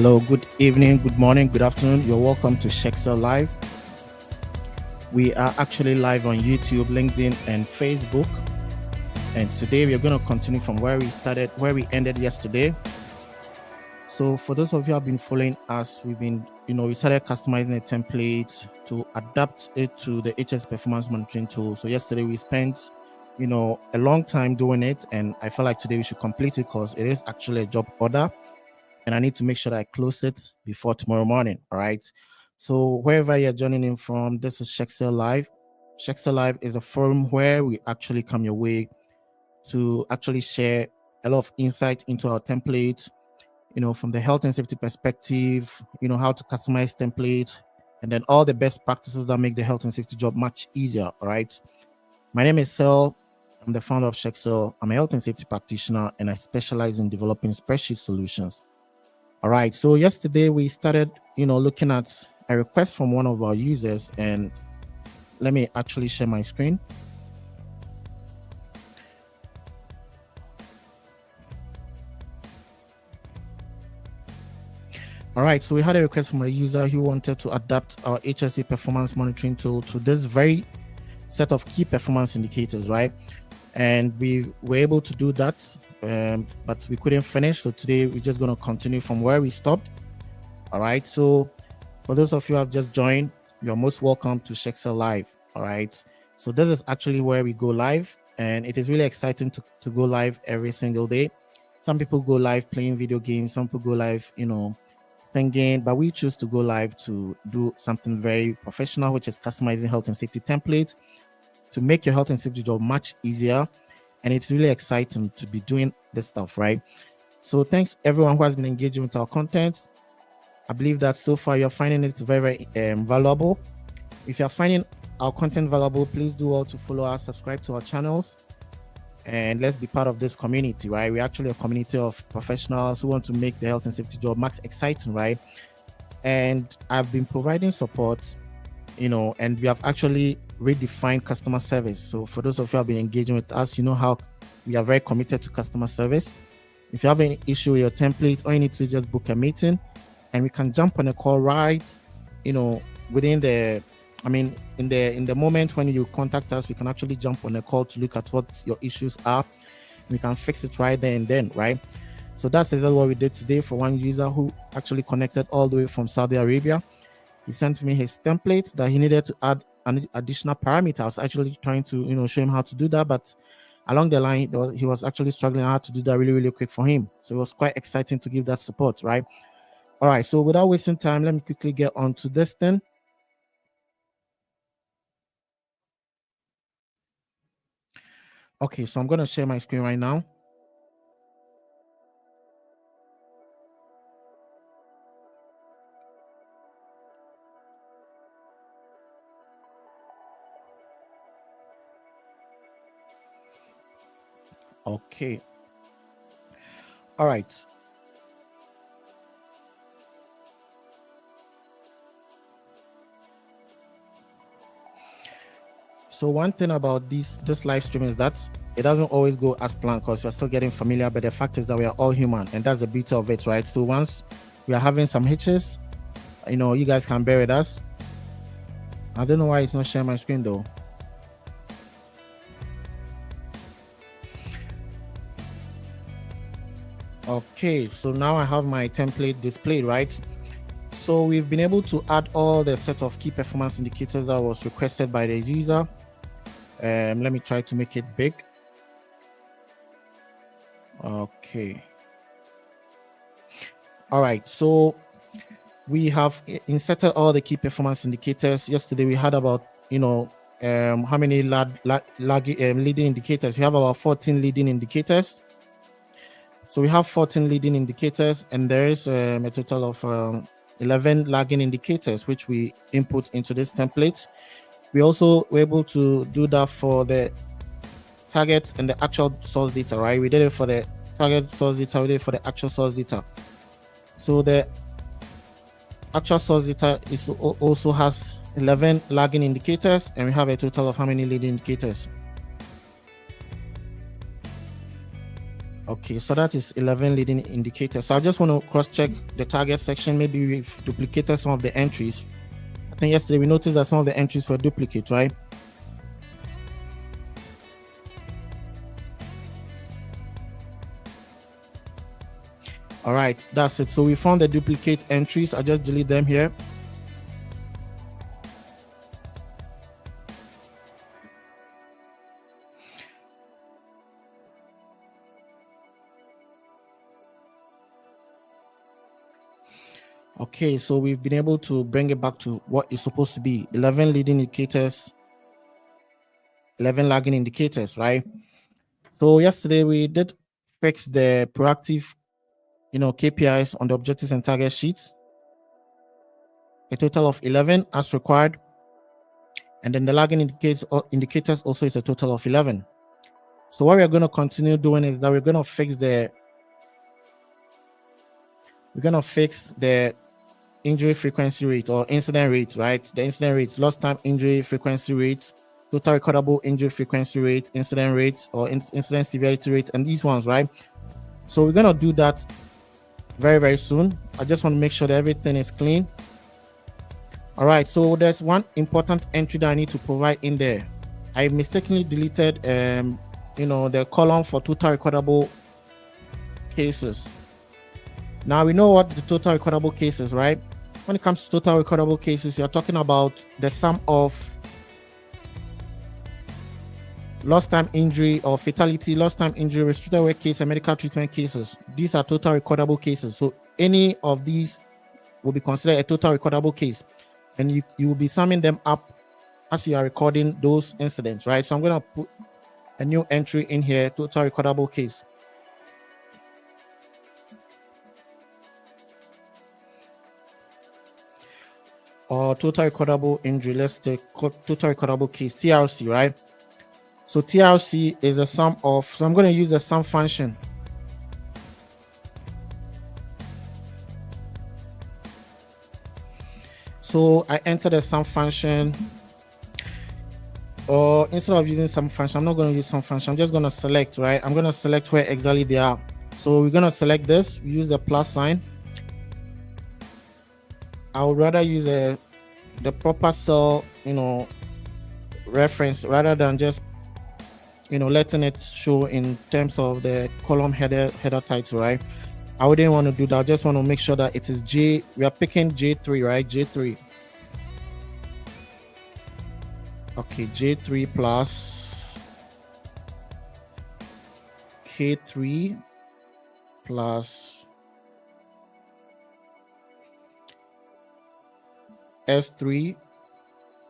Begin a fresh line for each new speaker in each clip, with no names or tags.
Hello, good evening, good morning, good afternoon. You're welcome to Shexel Live. We are actually live on YouTube, LinkedIn, and Facebook. And today we are going to continue from where we ended yesterday. So for those of you who have been following us, we started customizing a template to adapt it to the HSE Performance Monitoring Tool. So yesterday we spent, a long time doing it, and I felt like today we should complete it because it is actually a job order. And I need to make sure that I close it before tomorrow morning. All right. So wherever you're joining in from, this is Shexel Live. Shexel Live is a forum where we actually come your way to actually share a lot of insight into our template, from the health and safety perspective, how to customize template, and then all the best practices that make the health and safety job much easier. All right. My name is Sel. I'm the founder of Shexel. I'm a health and safety practitioner, and I specialize in developing spreadsheet solutions. All right, so yesterday we started, looking at a request from one of our users, and let me actually share my screen. All right, so we had a request from a user who wanted to adapt our HSE Performance Monitoring Tool to this very set of key performance indicators, right? And we were able to do that, but we couldn't finish. So today we're just going to continue from where we stopped. All right. So for those of you who have just joined, you're most welcome to Shexel Live. All right. So this is actually where we go live, and it is really exciting to go live every single day. Some people go live playing video games. Some people go live, thinking, but we choose to go live to do something very professional, which is customizing health and safety templates to make your health and safety job much easier. And it's really exciting to be doing this stuff, right? So thanks everyone who has been engaging with our content. I believe that so far you're finding it very, very valuable. If you're finding our content valuable, please do all to follow us, subscribe to our channels, and let's be part of this community, right? We're actually a community of professionals who want to make the health and safety job much exciting, right? And I've been providing support, and we have actually redefine customer service. So for those of you who have been engaging with us, you know how we are very committed to customer service. If you have any issue with your template, all you need to just book a meeting, and we can jump on a call right, within the, in the moment when you contact us, we can actually jump on a call to look at what your issues are. We can fix it right there and then, right? So that's exactly what we did today for one user who actually connected all the way from Saudi Arabia. He sent me his template that he needed to add an additional parameter. I was actually trying to, show him how to do that, but along the line, he was actually struggling how to do that really, really quick for him. So it was quite exciting to give that support, right? All right, so without wasting time, let me quickly get on to this thing. Okay, so I'm going to share my screen right now. Okay. All right. So one thing about this live stream is that it doesn't always go as planned because we're still getting familiar, but the fact is that we are all human, and that's the beauty of it, right? So once we are having some hitches, you guys can bear with us. I don't know why it's not sharing my screen though. Okay, so now I have my template displayed, right? So we've been able to add all the set of key performance indicators that was requested by the user. Let me try to make it big. Okay. All right, so we have inserted all the key performance indicators. Yesterday we had about, how many leading indicators? We have about 14 leading indicators. So we have 14 leading indicators, and there is a total of 11 lagging indicators, which we input into this template. We also were able to do that for the target and the actual source data, right? We did it for the target source data, we did it for the actual source data. So the actual source data also has 11 lagging indicators, and we have a total of how many leading indicators? Okay, so that is 11 leading indicators. So I just want to cross-check the target section. Maybe we've duplicated some of the entries. I think yesterday we noticed that some of the entries were duplicate, right? All right, that's it. So we found the duplicate entries. I just delete them here. Okay, so we've been able to bring it back to what it's supposed to be: 11 leading indicators, 11 lagging indicators, right? So yesterday we did fix the proactive, KPIs on the objectives and target sheets, a total of 11 as required. And then the lagging indicators also is a total of 11. So what we're going to continue doing is that we're going to fix the injury frequency rate or incident rate, right? The incident rate, lost time injury frequency rate, total recordable injury frequency rate, incident rate, or incident severity rate, and these ones, right? So we're going to do that very, very soon. I just want to make sure that everything is clean. All right, so there's one important entry that I need to provide in there. I mistakenly deleted the column for total recordable cases. Now we know what the total recordable cases, right? When it comes to total recordable cases, you're talking about the sum of lost time injury or fatality, lost time injury, restricted work case, and medical treatment cases. These are total recordable cases. So any of these will be considered a total recordable case, and you will be summing them up as you are recording those incidents, right? So I'm going to put a new entry in here, total recordable case. Or total recordable injury. Let's take total recordable case, TRC, right? So TRC is a sum of, so I'm going to use the sum function. So I enter the sum function, or instead of using sum function, I'm not going to use sum function. I'm just going to select, right? I'm going to select where exactly they are. So we're going to select this, use the plus sign. I would rather use the proper cell, reference rather than just, letting it show in terms of the column header title, right? I wouldn't want to do that. I just want to make sure that it is J. We are picking J3, right? J3. Okay, J3 plus K3 plus S3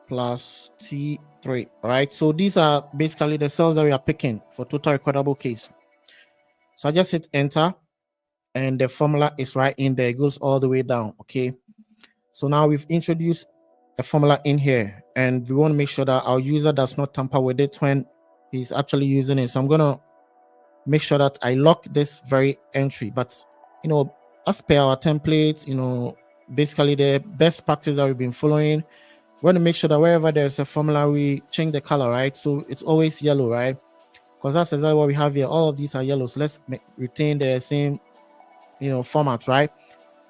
plus T3, right? So these are basically the cells that we are picking for total recordable case. So I just hit enter, and the formula is right in there. It goes all the way down, okay? So now we've introduced a formula in here, and we want to make sure that our user does not tamper with it when he's actually using it. So I'm going to make sure that I lock this very entry. But, as per our template, basically the best practice that we've been following, we want to make sure that wherever there's a formula, we change the color, right? So it's always yellow, right? Because that's exactly what we have here. All of these are yellow. So let's retain the same, format, right?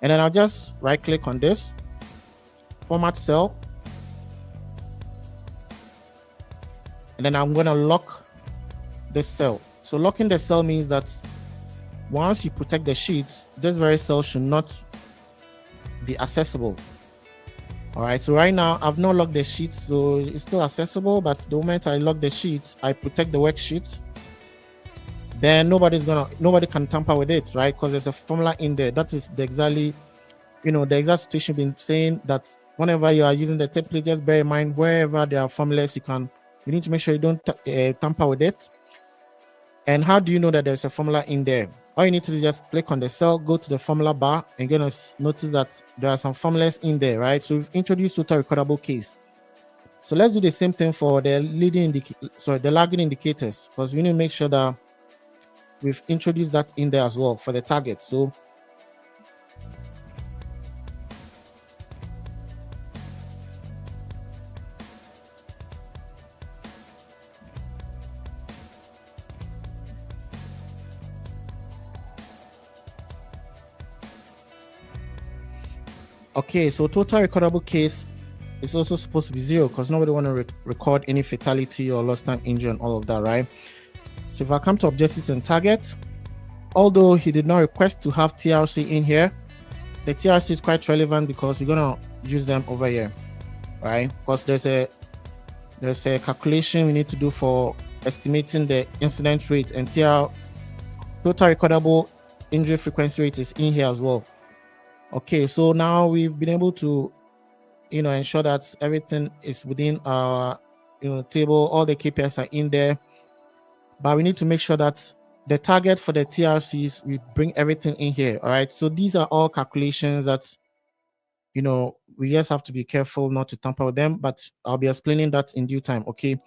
And then I'll just right click on this, format cell. And then I'm going to lock this cell. So locking the cell means that once you protect the sheet, this very cell should not be accessible. All right, so right now I've not locked the sheet, so it's still accessible, but the moment I lock the sheet, I protect the worksheet, then nobody can tamper with it, right? Because there's a formula in there. That is the exact situation been saying that whenever you are using the template, just bear in mind wherever there are formulas, you need to make sure you don't tamper with it. And how do you know that there's a formula in there? All you need to do is just click on the cell, go to the formula bar, and you're going to notice that there are some formulas in there, right? So we've introduced total recordable case. So let's do the same thing for the lagging indicators, because we need to make sure that we've introduced that in there as well for the target. So Okay, so total recordable case is also supposed to be 0 because nobody want to record any fatality or lost time injury and all of that, right? So if I come to objectives and targets, although he did not request to have TRC in here, the TRC is quite relevant because we're gonna use them over here, right? Because there's a calculation we need to do for estimating the incident rate, and total recordable injury frequency rate is in here as well. Okay, so now we've been able to, ensure that everything is within our, table. All the KPIs are in there, but we need to make sure that the target for the TRCs, we bring everything in here. All right. So these are all calculations that, we just have to be careful not to tamper with them, but I'll be explaining that in due time. Okay.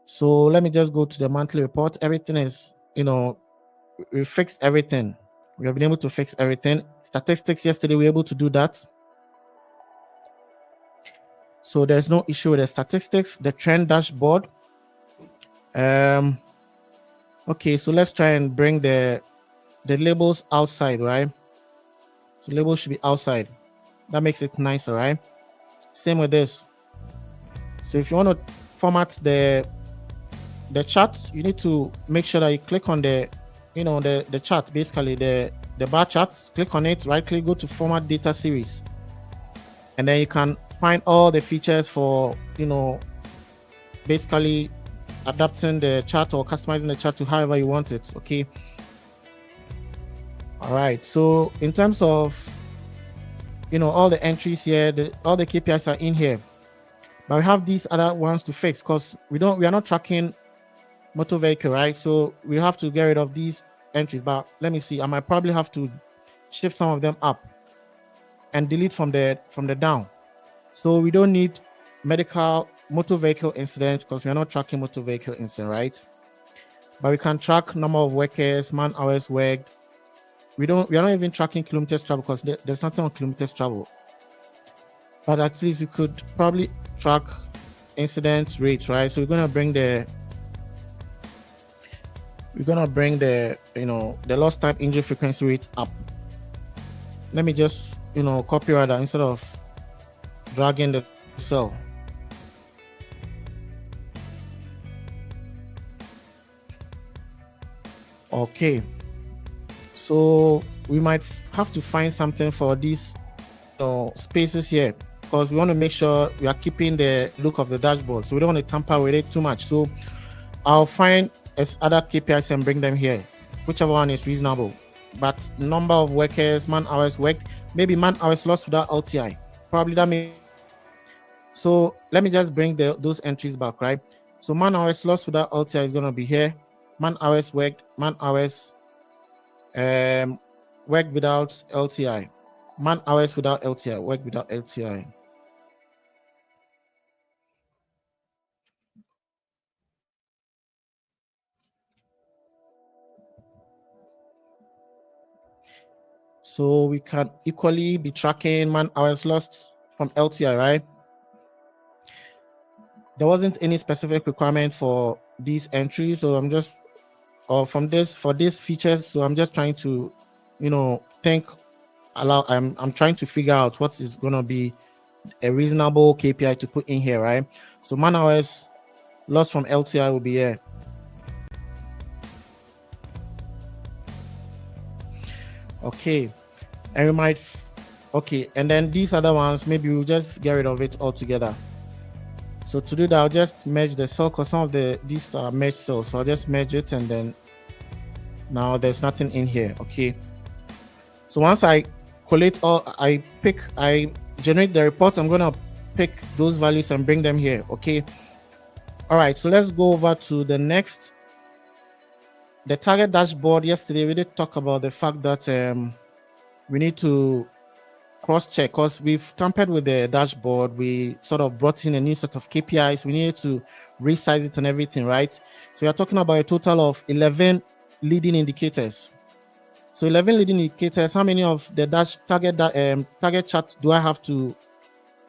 So let me just go to the monthly report. Everything is, we fixed everything. We have been able to fix everything. Statistics yesterday, we were able to do that. So there's no issue with the statistics. The trend dashboard. Okay, so let's try and bring the labels outside, right? So labels should be outside. That makes it nicer, right? Same with this. So if you want to format the chart, you need to make sure that you click on the chart, basically the bar chart. Click on it, right click, go to format data series, and then you can find all the features for basically adapting the chart or customizing the chart to however you want it. Okay. All right. So in terms of all the entries here, all the KPIs are in here, but we have these other ones to fix because we are not tracking motor vehicle, right? So we have to get rid of these entries. But let me see. I might probably have to shift some of them up and delete from the down. So we don't need medical motor vehicle incident because we are not tracking motor vehicle incident, right? But we can track number of workers, man hours worked. We are not even tracking kilometers travel because there's nothing on kilometers travel. But at least we could probably track incident rates, right? So we're gonna bring the the lost time injury frequency rate up. Let me just copy that instead of dragging the cell. Okay, so we might have to find something for these spaces here because we want to make sure we are keeping the look of the dashboard, so we don't want to tamper with it too much. So I'll find other KPIs and bring them here, whichever one is reasonable. But number of workers, man hours worked, maybe man hours lost without LTI, probably that may. So let me just bring those entries back, right? So man hours lost without LTI is going to be here. Man hours worked, man hours worked without LTI, man hours without LTI, worked without LTI. So we can equally be tracking man hours lost from LTI, right? There wasn't any specific requirement for these entries, so I'm just for these features. So I'm just trying to, think aloud. I'm trying to figure out what is gonna be a reasonable KPI to put in here, right? So man hours lost from LTI will be here. Okay, and we might and then these other ones, maybe we'll just get rid of it altogether. So to do that, I'll just merge the cell because some of these are merged cells. So I'll just merge it, and then now there's nothing in here. Okay. So once I collate I generate the report, I'm gonna pick those values and bring them here. Okay. All right. So let's go over to the next. The target dashboard. Yesterday we did talk about the fact that we need to cross-check because we've tampered with the dashboard. We sort of brought in a new set of KPIs. We needed to resize it and everything, right? So we're talking about a total of 11 leading indicators. So 11 leading indicators. How many of the target chart do I have to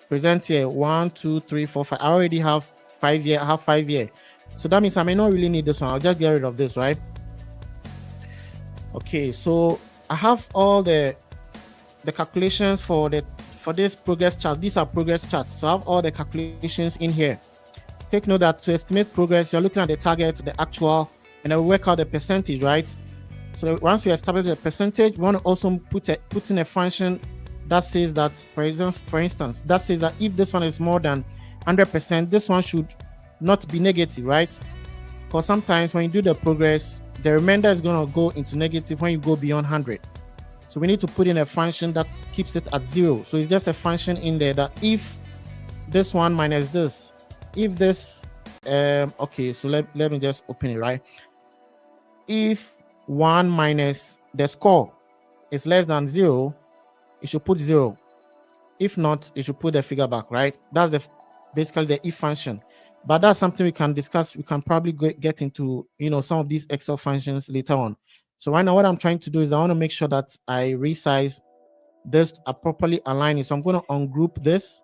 present here? 1, 2, 3, 4, 5. I already have 5 year. I have 5 year. So that means I may not really need this one. I'll just get rid of this, right? Okay, so I have all the calculations for for this progress chart, these are progress charts. So I have all the calculations in here. Take note that to estimate progress, you're looking at the target, the actual, and then we work out the percentage, right? So once we establish the percentage, we want to also put in a function that says that, for instance, that says that if this one is more than 100%, this one should not be negative, right? Because sometimes when you do the progress, the remainder is going to go into negative when you go beyond 100. So we need to put in a function that keeps it at 0. So it's just a function in there that if this one minus this, if this, okay, so let me just open it, right? If 1 minus the score is less than 0, it should put 0. If not, it should put the figure back, right? That's basically the if function. But that's something we can discuss. We can probably get into, some of these Excel functions later on. So right now, what I'm trying to do is I want to make sure that I resize this properly aligning. So I'm going to ungroup this.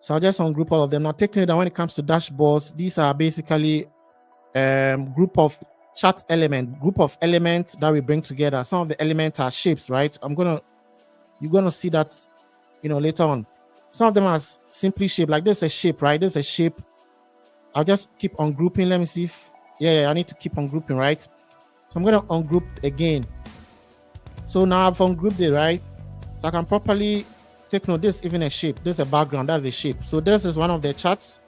So I'll just ungroup all of them. Now, take note that when it comes to dashboards, these are basically group of chart elements that we bring together. Some of the elements are shapes, right? You're gonna see that, later on. Some of them are simply shape, like this is a shape, right? This is a shape. I'll just keep on grouping. Let me see if, I need to keep on grouping, right? So I'm gonna ungroup again. So now I've ungrouped it, right? So I can properly take note, this is even a shape. This is a background, that's a shape. So this is one of the charts.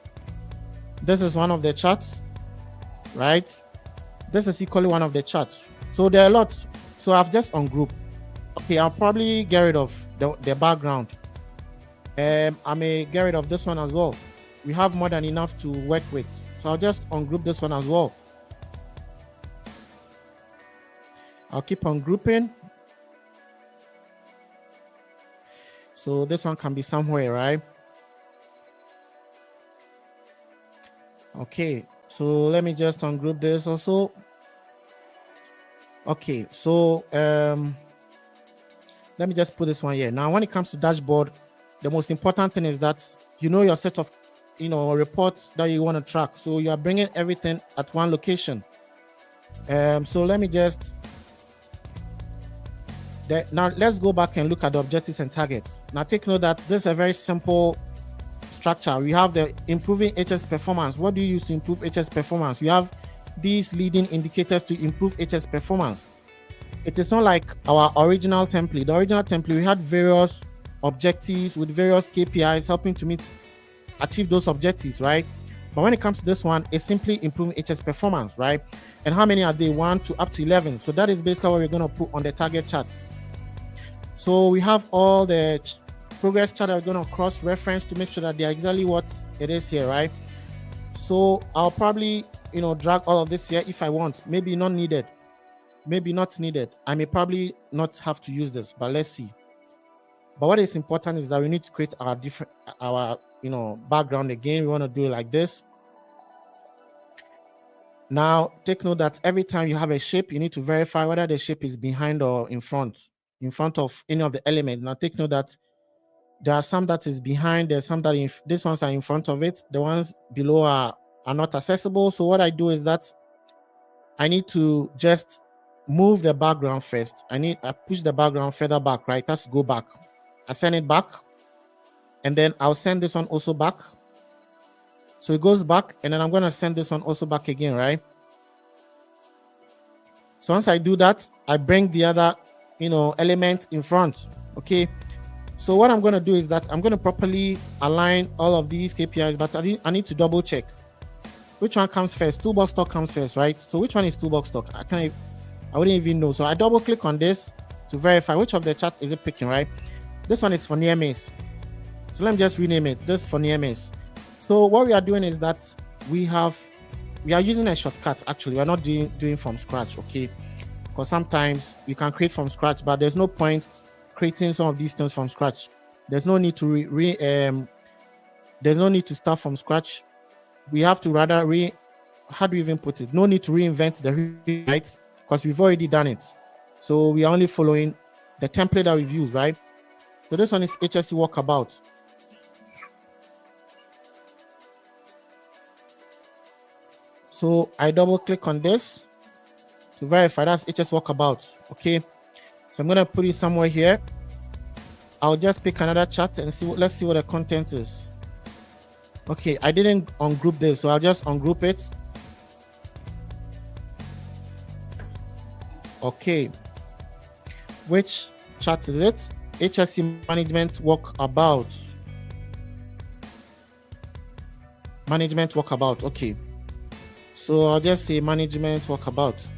This is one of the charts, right? This is equally one of the charts. So there are a lot. So I've just ungrouped. Okay, I'll probably get rid of the background. I may get rid of this one as well. We have more than enough to work with. So I'll just ungroup this one as well. I'll keep on grouping. So this one can be somewhere, right? Okay, so let me just ungroup this also. Okay, so let me just put this one here. Now, when it comes to dashboard, the most important thing is that your set of reports that you want to track. So you are bringing everything at one location. So let me just now let's go back and look at the objectives and targets. Now take note that this is a very simple structure. We have the improving HS performance. What do you use to improve HS performance? We have these leading indicators to improve HS performance. It is not like our original template. The original template, we had various objectives with various KPIs helping to achieve those objectives, right? But when it comes to this one, it's simply improving HS performance, right? And how many are they? 1 to up to 11. So that is basically what we're going to put on the target chart. So we have all the progress chart that we're going to cross-reference to make sure that they're exactly what it is here, right? So I'll probably, drag all of this here if I want. Maybe not needed. Maybe not needed. I may probably not have to use this, but let's see. But what is important is that we need to create our background again. We want to do it like this. Now, take note that every time you have a shape, you need to verify whether the shape is behind or in front of any of the elements. Now, take note that there are some that is behind. There's some that these ones are in front of it. The ones below are not accessible. So what I do is that I need to just move the background first. I push the background further back, right? Let's go back. I send it back, and then I'll send this one also back. So it goes back, and then I'm going to send this one also back again, right? So once I do that, I bring the other, element in front, okay? So what I'm going to do is that I'm going to properly align all of these KPIs, but I need to double check. Which one comes first? Toolbox stock comes first, right? So which one is toolbox stock? I wouldn't even know. So I double click on this to verify which of the chart is it picking, right? This one is for near miss. So let me just rename it. This is for near miss. So what we are doing is that we are using a shortcut. Actually, we are not doing from scratch, okay? Because sometimes you can create from scratch, but there's no point creating some of these things from scratch. There's no need to there's no need to start from scratch. We have to rather how do we even put it? No need to reinvent the wheel, right? Because we've already done it. So we are only following the template that we've used, right? So this one is HSE walkabout. So I double click on this to verify that's HSE walkabout. Okay. So I'm going to put it somewhere here. I'll just pick another chart and see. Let's see what the content is. Okay, I didn't ungroup this, so I'll just ungroup it. Okay, which chart is it? HSE management walkabout. Management walkabout. Okay, so I'll just say management walkabout.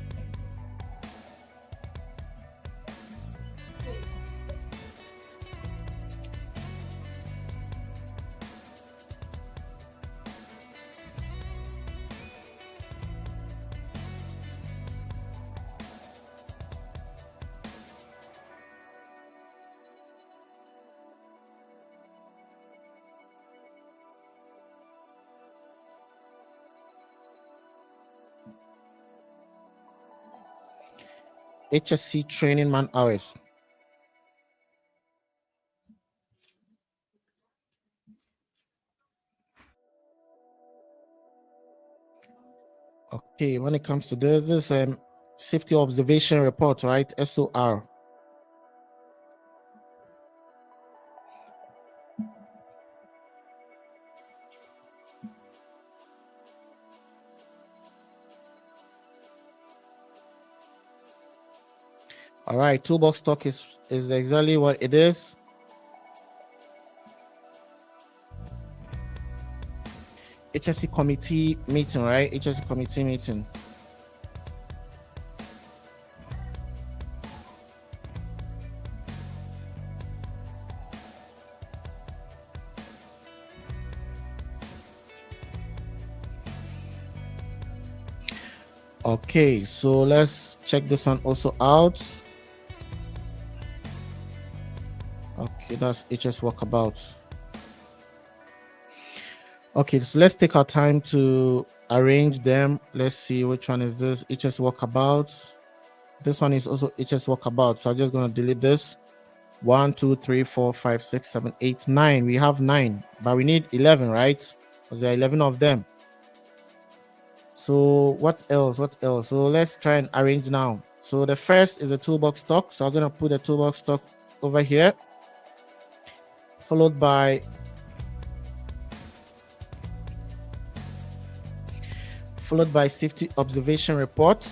HSE training man hours. Okay, when it comes to this safety observation report, right? SOR. All right, toolbox stock is exactly what it is. HSE committee meeting, right? HSE committee meeting. Okay, so let's check this one also out. Okay, that's HS walkabout. Okay, so let's take our time to arrange them. Let's see which one is this. HS walkabout. This one is also HS walkabout. So I'm just gonna delete this. 1, 2, 3, 4, 5, 6, 7, 8, 9. We have 9, but we need 11, right? Because there are 11 of them. So what else? What else? So let's try and arrange now. So the first is a toolbox stock. So I'm gonna put the toolbox stock over here, followed by safety observation report,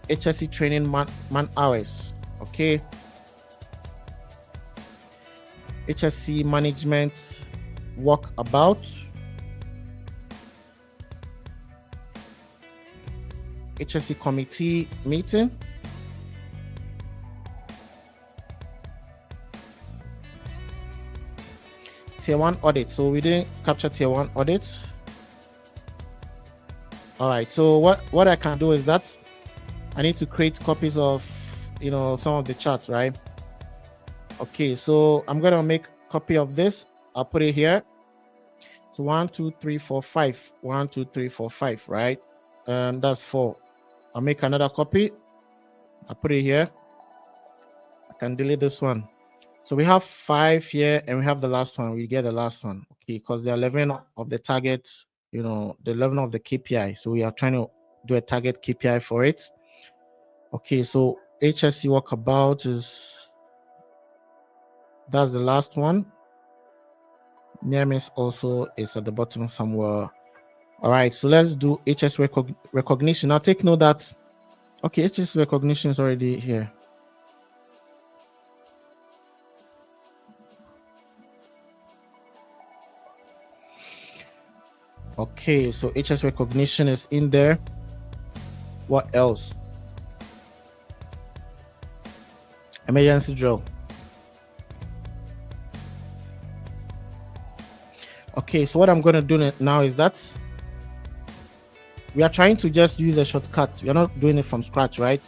HSE training man hours. Okay, HSE management walkabout, HSE committee meeting, tier 1 audit. So we didn't capture tier 1 audit. All right, so what I can do is that I need to create copies of some of the charts, right? Okay, so I'm gonna make a copy of this. I'll put it here. So 1, 2, 3, 4, 5. 1, 2, 3, 4, 5, right? That's 4. I'll make another copy. I'll put it here. I can delete this one. So we have 5 here, and we have the last one. We get the last one, okay? Because the 11 of the target, the 11 of the KPI. So we are trying to do a target KPI for it. Okay, so HSE walkabout that's the last one. Nearness also is at the bottom somewhere. All right, so let's do HS recognition. Now take note that, okay, HS recognition is already here. Okay, so HS recognition is in there. What else? Emergency drill. Okay, so what I'm going to do now is that we are trying to just use a shortcut. We are not doing it from scratch, right?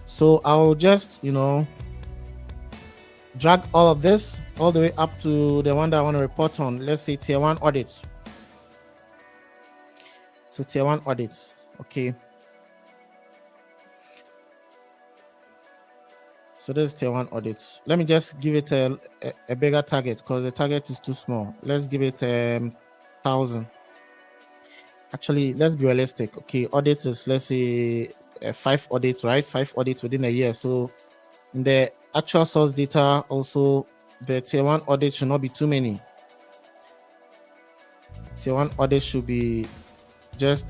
So I'll just, drag all of this all the way up to the one that I want to report on. Let's say tier 1 audit. So tier 1 audit, okay. So this is tier 1 audit. Let me just give it a bigger target because the target is too small. Let's give it 1,000. Actually, let's be realistic. Okay, audits is, let's say 5 audits, right? 5 audits within a year. So in the actual source data, also the tier 1 audit should not be too many. Tier 1 audit should be just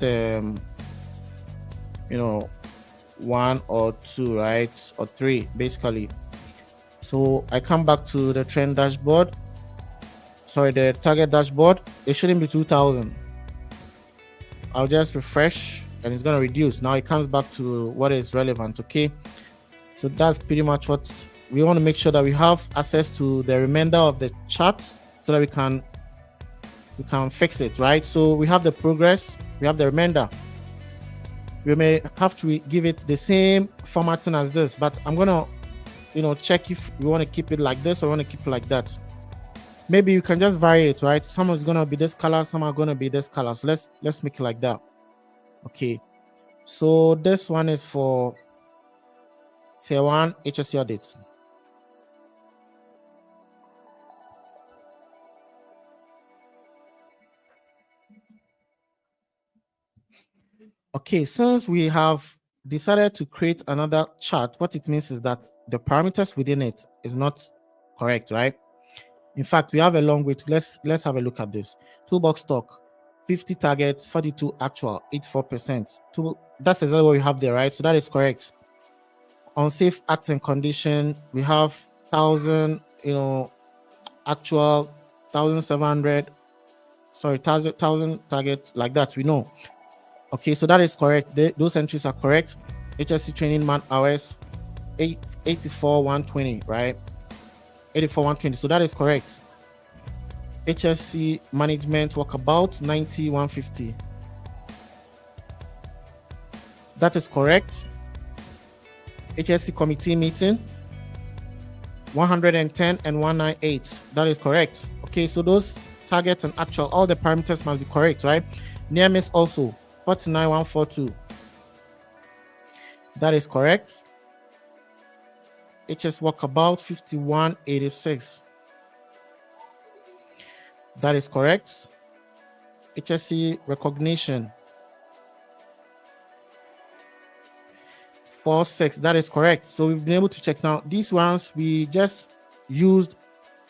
one or two, right? Or three, basically. So I come back to the trend dashboard. Sorry, the target dashboard. It shouldn't be 2000. I'll just refresh and it's going to reduce. Now it comes back to what is relevant. Okay. So that's pretty much what we want to make sure that we have access to the remainder of the chart so that we can fix it, right? So we have the progress, we have the remainder. We may have to give it the same formatting as this, but I'm gonna check if we want to keep it like this or want to keep it like that. Maybe you can just vary it, right? Some is gonna be this color, some are gonna be this color. So let's make it like that. Okay, so this one is for tier 1 HSE audit. Okay, since we have decided to create another chart, what it means is that the parameters within it is not correct, right? In fact, we have a long way to let's have a look at this. Toolbox stock, 50 target, 42 actual, 84%. That's exactly what we have there, right? So that is correct. Unsafe act and condition, we have 1000, actual 1700, sorry, 1000 target, like that, we know. Okay, so that is correct. Those entries are correct. HSE training man hours, 84,120, right? 84,120. So that is correct. HSE management walkabout, 90,150. That is correct. HSE committee meeting, 110 and 198. That is correct. Okay, so those targets and actual, all the parameters must be correct, right? Near miss also, 49,142. That is correct. HS walkabout, 51,86. That is correct. HSE recognition, 46. That is correct. So we've been able to check. Now these ones we just used.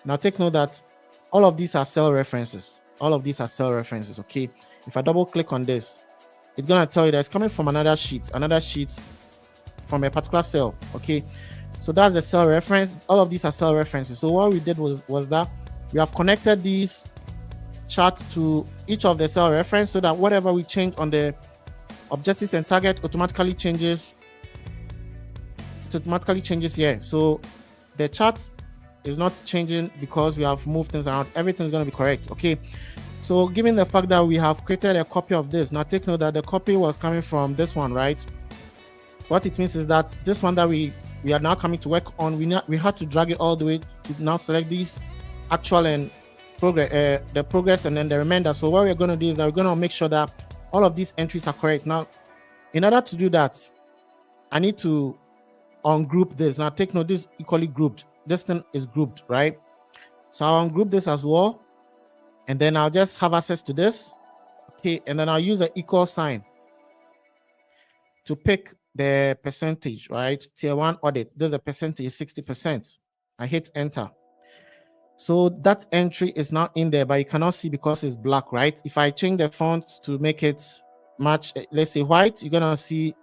Now take note that all of these are cell references. All of these are cell references. Okay, if I double click on this, it's gonna tell you that it's coming from another sheet from a particular cell. Okay, so that's the cell reference. All of these are cell references. So what we did was that we have connected these chart to each of the cell reference so that whatever we change on the objectives and target automatically changes. It automatically changes here. So the chart is not changing because we have moved things around. Everything's going to be correct. Okay, so given the fact that we have created a copy of this, now take note that the copy was coming from this one, right? So what it means is that this one that we are now coming to work on, we had to drag it all the way to now select these actual and progress, the progress and then the remainder. So what we're going to do is that we're going to make sure that all of these entries are correct. Now in order to do that, I need to ungroup this. Now take note, this is equally grouped. This thing is grouped, right? So I'll ungroup this as well, and then I'll just have access to this. Okay, and then I'll use an equal sign to pick the percentage, right? Tier 1 audit, there's a percentage, 60%. I hit enter. So that entry is now in there, but you cannot see because it's black, right? If I change the font to make it match, let's say white, you're gonna see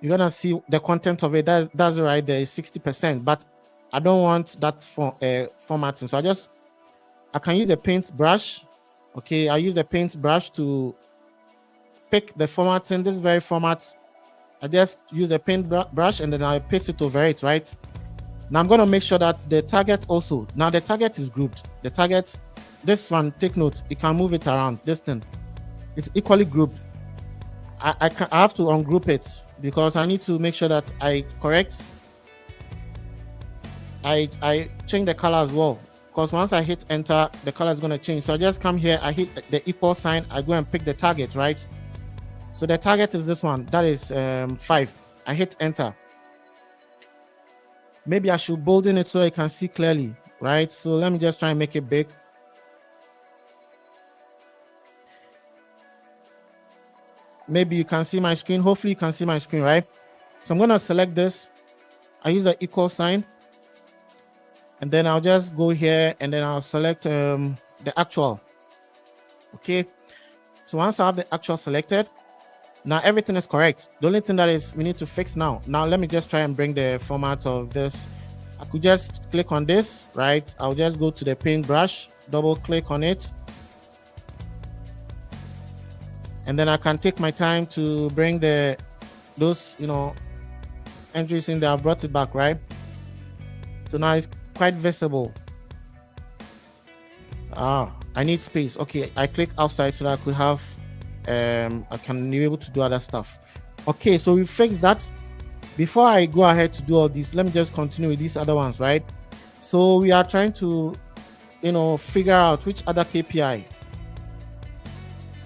the content of it. That's right there is 60%, but I don't want that formatting. So I can use a paint brush. Okay, I use the paint brush to pick the formatting. This very format, I just use a paint brush and then I paste it over it, right? Now I'm going to make sure that the target also, now the target is grouped. The target, this one, take note, you can move it around. This thing, it's equally grouped. I have to ungroup it because I need to make sure that I change the color as well, because once I hit enter, the color is going to change. So I just come here, I hit the equal sign, I go and pick the target, right? So the target is this one, that is 5. I hit enter. Maybe I should bolden it so I can see clearly, right? So let me just try and make it big. Maybe you can see my screen. Hopefully you can see my screen, right? So I'm going to select this. I use the equal sign, and then I'll just go here and then I'll select the actual. Okay. So once I have the actual selected, now everything is correct. The only thing that is we need to fix now. Now let me just try and bring the format of this. I could just click on this, right? I'll just go to the paintbrush, double click on it. And then I can take my time to bring those, entries in there. I brought it back, right? So now it's quite visible. I need space. Okay, I click outside so that I could have, I can be able to do other stuff. Okay, so we fixed that. Before I go ahead to do all this, let me just continue with these other ones, right? So we are trying to, figure out which other KPI.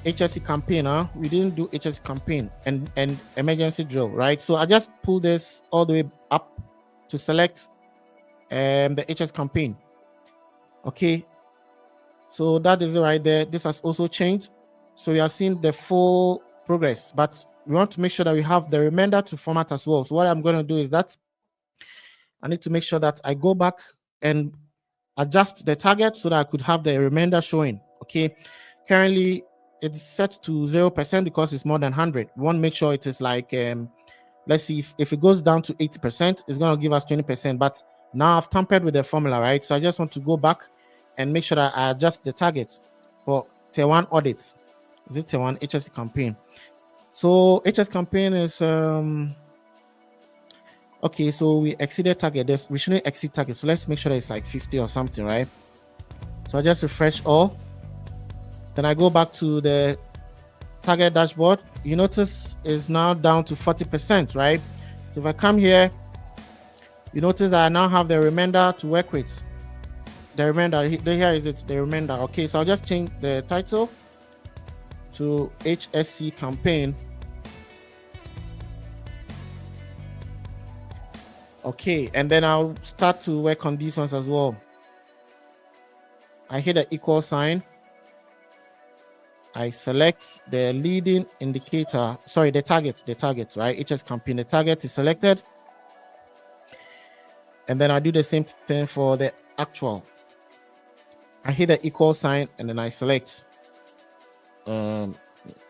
HSE campaign, we didn't do HSE campaign and emergency drill, right? So I just pull this all the way up to select the HSE campaign. Okay, so that is it right there. This has also changed. So we are seeing the full progress, but we want to make sure that we have the remainder to format as well. So what I'm going to do is that I need to make sure that I go back and adjust the target so that I could have the remainder showing. Okay, currently it's set to 0% because it's more than 100. We want to make sure it is like, let's see, if it goes down to 80%, it's going to give us 20%. But now I've tampered with the formula, right? So I just want to go back and make sure that I adjust the target for tier 1 audit. Is it tier 1 HSE campaign? So HSE campaign is, okay, so we exceeded target. We shouldn't exceed target. So let's make sure that it's like 50 or something, right? So I just refresh all. Then I go back to the target dashboard. You notice it's now down to 40%, right? So if I come here, you notice I now have the remainder to work with. The remainder, here is it, the remainder. Okay, so I'll just change the title to HSE campaign. Okay, and then I'll start to work on these ones as well. I hit the equal sign. I select the leading indicator, sorry, the target, right? HSE campaign, the target is selected. And then I do the same thing for the actual. I hit the equal sign and then I select, okay,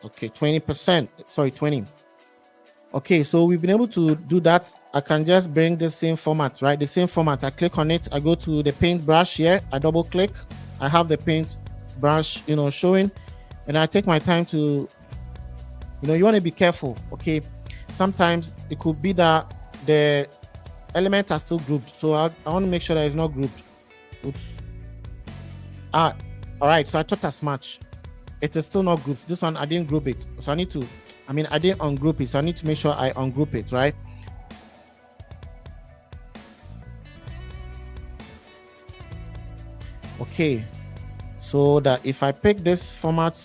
20%, sorry, 20. Okay, so we've been able to do that. I can just bring the same format, right? The same format, I click on it. I go to the paintbrush here. I double click. I have the paintbrush, showing. And I take my time to, you want to be careful, okay? Sometimes it could be that the elements are still grouped. So I want to make sure that it's not grouped. Oops. All right, so I thought as much. It is still not grouped. This one, I didn't group it. So I didn't ungroup it. So I need to make sure I ungroup it, right? Okay. So that if I pick this format,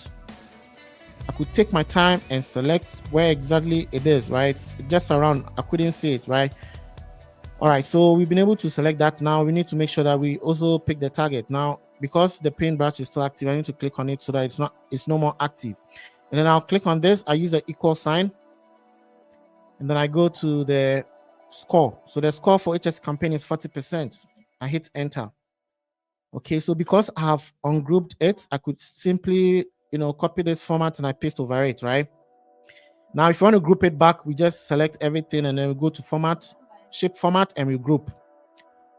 I could take my time and select where exactly it is, right? Just around, I couldn't see it, right? All right, so we've been able to select that. Now we need to make sure that we also pick the target. Now, because the paintbrush is still active, I need to click on it so that it's no more active. And then I'll click on this. I use the equal sign. And then I go to the score. So the score for HSE campaign is 40%. I hit enter. Okay, so because I have ungrouped it, I could simply, copy this format and I paste over it, right? Now, if you want to group it back, we just select everything and then we go to format, shape format, and we group.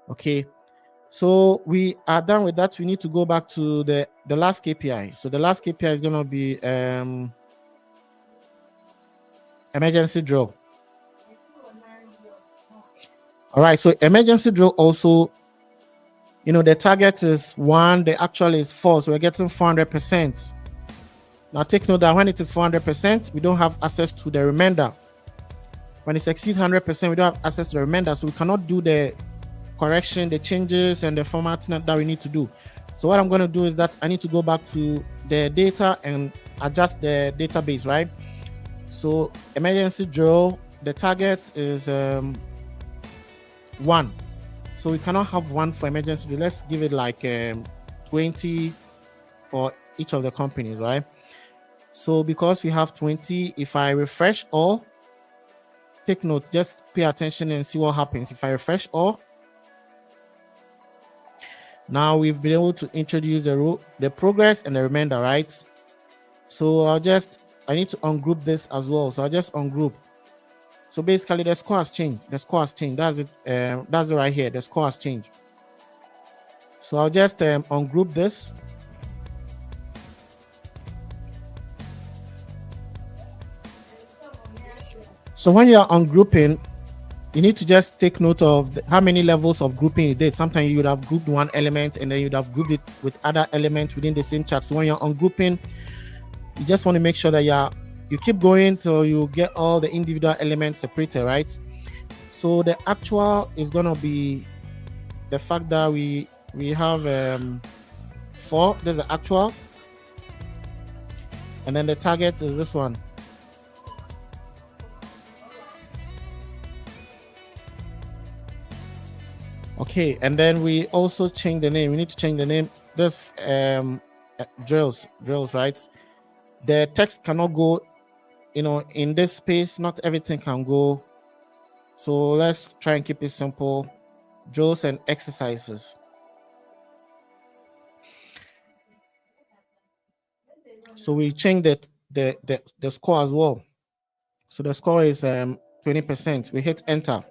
Okay, so we are done with that. We need to go back to the last KPI. So the last KPI is going to be emergency drill. All right, so emergency drill also, the target is 1, the actual is 4, so we're getting 400%. Now take note that when it is 400%, we don't have access to the remainder. When it exceeds 100%, we don't have access to the remainder, so we cannot do the correction, the changes, and the formatting that we need to do. So what I'm going to do is that I need to go back to the data and adjust the database, right? So emergency drill, the target is 1. So we cannot have 1 for emergency drill. Let's give it like 20 for each of the companies, right? So because we have 20, if I refresh all, take note, just pay attention and see what happens. If I refresh all, now we've been able to introduce the progress and the remainder, right? So I need to ungroup this as well. So I'll just ungroup. So basically the score has changed. The score has changed. That's it. That's it right here. The score has changed. So I'll just ungroup this. So when you're ungrouping, you need to just take note of how many levels of grouping you did. Sometimes you would have grouped one element and then you'd have grouped it with other elements within the same chart. So when you're ungrouping, you just want to make sure that you keep going till you get all the individual elements separated, right? So the actual is gonna be the fact that we have 4. There's the actual, and then the target is this one. Okay, and then we also change the name. We need to change the name. This drills, right? The text cannot go, in this space. Not everything can go. So let's try and keep it simple. Drills and exercises. So we change the score as well. So the score is 20%. We hit enter.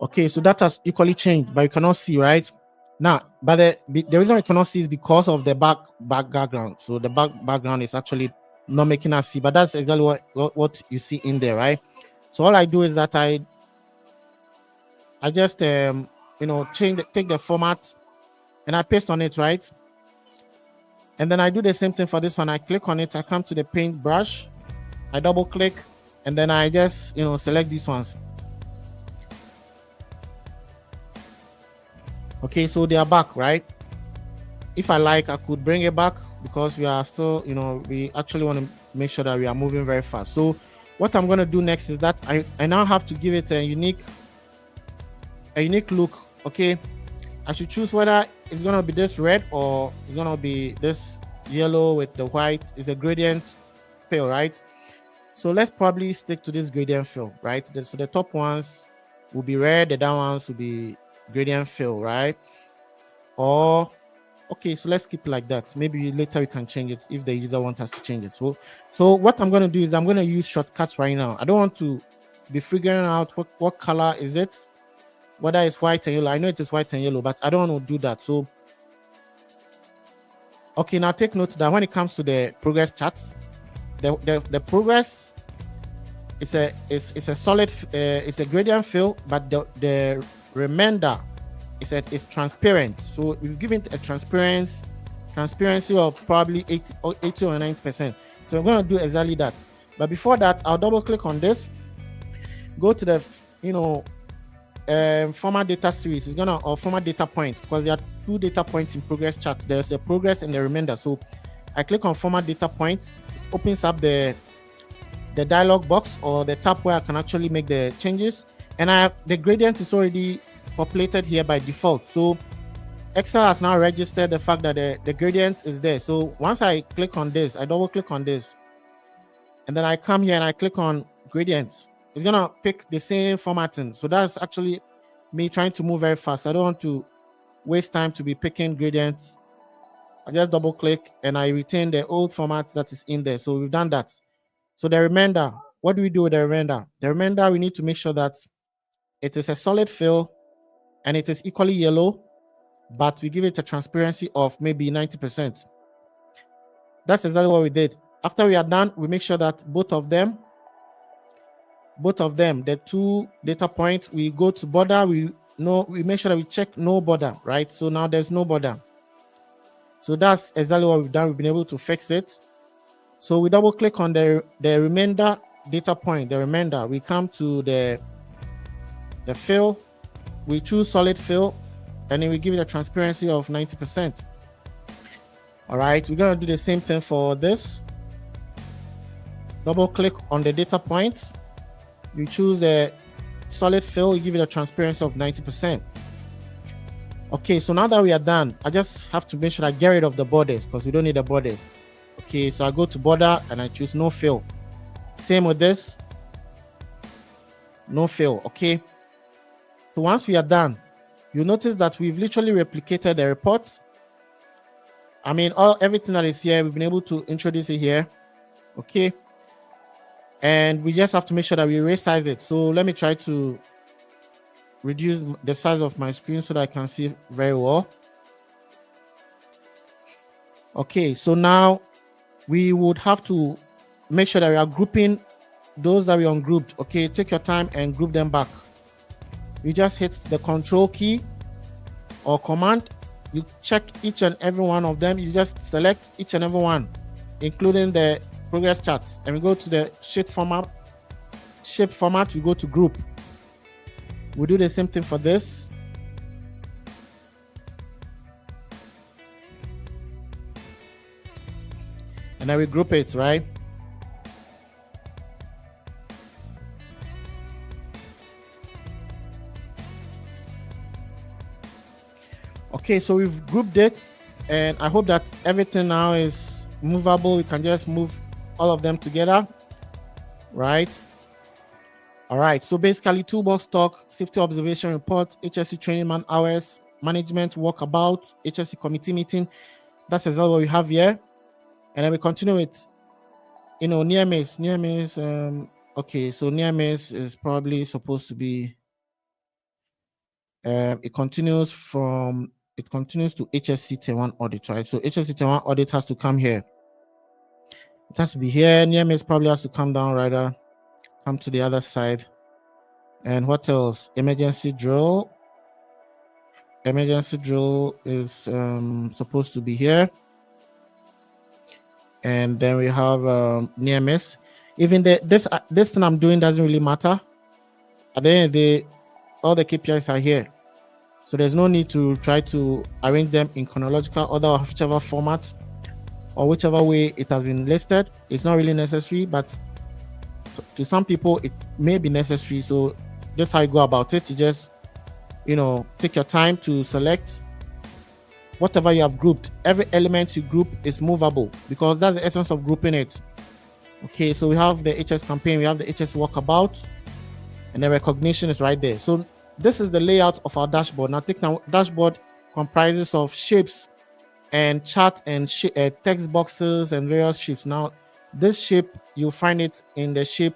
Okay, so that has equally changed, but you cannot see, right? Now, but the reason we cannot see is because of the background. So the background is actually not making us see, but that's exactly what you see in there, right? So all I do is that I just take the format and I paste on it, right? And then I do the same thing for this one. I click on it, I come to the paint brush, I double click, and then I just select these ones. Okay, so they are back, right? If I like, I could bring it back because we are still, we actually want to make sure that we are moving very fast. So what I'm going to do next is that I now have to give it a unique look. Okay, I should choose whether it's going to be this red or it's going to be this yellow with the white. It's a gradient fill, right? So let's probably stick to this gradient fill, right? So the top ones will be red, the down ones will be gradient fill, right? Or okay, so let's keep it like that. Maybe later we can change it if the user wants us to change it. So what I'm going to do is I'm going to use shortcuts right now. I don't want to be figuring out what color is it, whether it's white and yellow. I know it is white and yellow, but I don't want to do that. So okay, now take note that when it comes to the progress chart, the progress is a solid, it's a gradient fill, but the remainder is transparent. So we've given it a transparency of probably 80 or 90%. So I'm going to do exactly that. But before that, I'll double click on this, go to the format data series. It's gonna, or format data point, because there are 2 data points in progress chart. There's a progress and the remainder. So I click on format data point. It opens up the dialog box or the tab where I can actually make the changes. And the gradient is already populated here by default. So Excel has now registered the fact that the gradient is there. So once I click on this, I double click on this, and then I come here and I click on gradients, it's gonna pick the same formatting. So that's actually me trying to move very fast. I don't want to waste time to be picking gradients. I just double click and I retain the old format that is in there. So we've done that. So the remainder, what do we do with the remainder? The remainder, we need to make sure that it is a solid fill and it is equally yellow, but we give it a transparency of maybe 90%. That's exactly what we did. After we are done, we make sure that both of them, the 2 data points, we go to border, we make sure that we check no border, right? So now there's no border. So that's exactly what we've done. We've been able to fix it. So we double click on the remainder data point, the remainder. We come to the fill, we choose solid fill, and then we give it a transparency of 90%. All right, we're gonna do the same thing for this. Double click on the data point, you choose the solid fill, you give it a transparency of 90%. Okay, so now that we are done, I just have to make sure I get rid of the borders because we don't need the borders. Okay, so I go to border and I choose no fill. Same with this. no fail. Okay, so once we are done, you notice that we've literally replicated the report. I mean, everything that is here, we've been able to introduce it here. Okay, and we just have to make sure that we resize it. So let me try to reduce the size of my screen so that I can see very well. Okay, so now we would have to make sure that we are grouping those that we ungrouped. Okay, take your time and group them back. You just hit the control key or command. You check each and every one of them. You just select each and every one, including the progress charts, and we go to the shape format. We go to group. We do the same thing for this. And then we group it, right? Okay, so we've grouped it, and I hope that everything now is movable. We can just move all of them together, right? All right, so basically toolbox talk, safety observation report, HSE training man hours, management walkabout, HSE committee meeting. That's exactly what we have here. And then we continue with, near miss. Okay, so near miss is probably supposed to be, it continues to HSE Tier 1 audit, right? So HSE Tier 1 audit has to come here. It has to be here. Near miss probably has to come down, rather, come to the other side. And what else? Emergency drill. Emergency drill is supposed to be here. And then we have near miss. Even this thing I'm doing doesn't really matter. At the end of the day, all the KPIs are here. So there's no need to try to arrange them in chronological order or whichever format or whichever way it has been listed. It's not really necessary, but to some people it may be necessary. So just how you go about it, you just take your time to select whatever you have grouped. Every element you group is movable because that's the essence of grouping it. Okay, so we have the HS campaign, we have the HS walkabout, and the recognition is right there. So this is the layout of our dashboard. Now dashboard comprises of shapes and chart and text boxes and various shapes. Now this shape, you'll find it in the shape,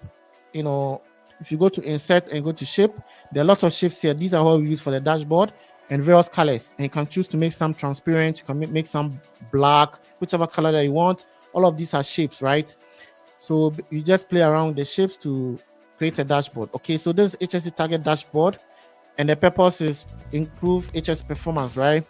if you go to insert and go to shape, there are lots of shapes here. These are what we use for the dashboard and various colors. And you can choose to make some transparent, you can make some black, whichever color that you want. All of these are shapes, right? So you just play around with the shapes to create a dashboard. Okay, so this is HSE target dashboard, and the purpose is improve HS performance, right?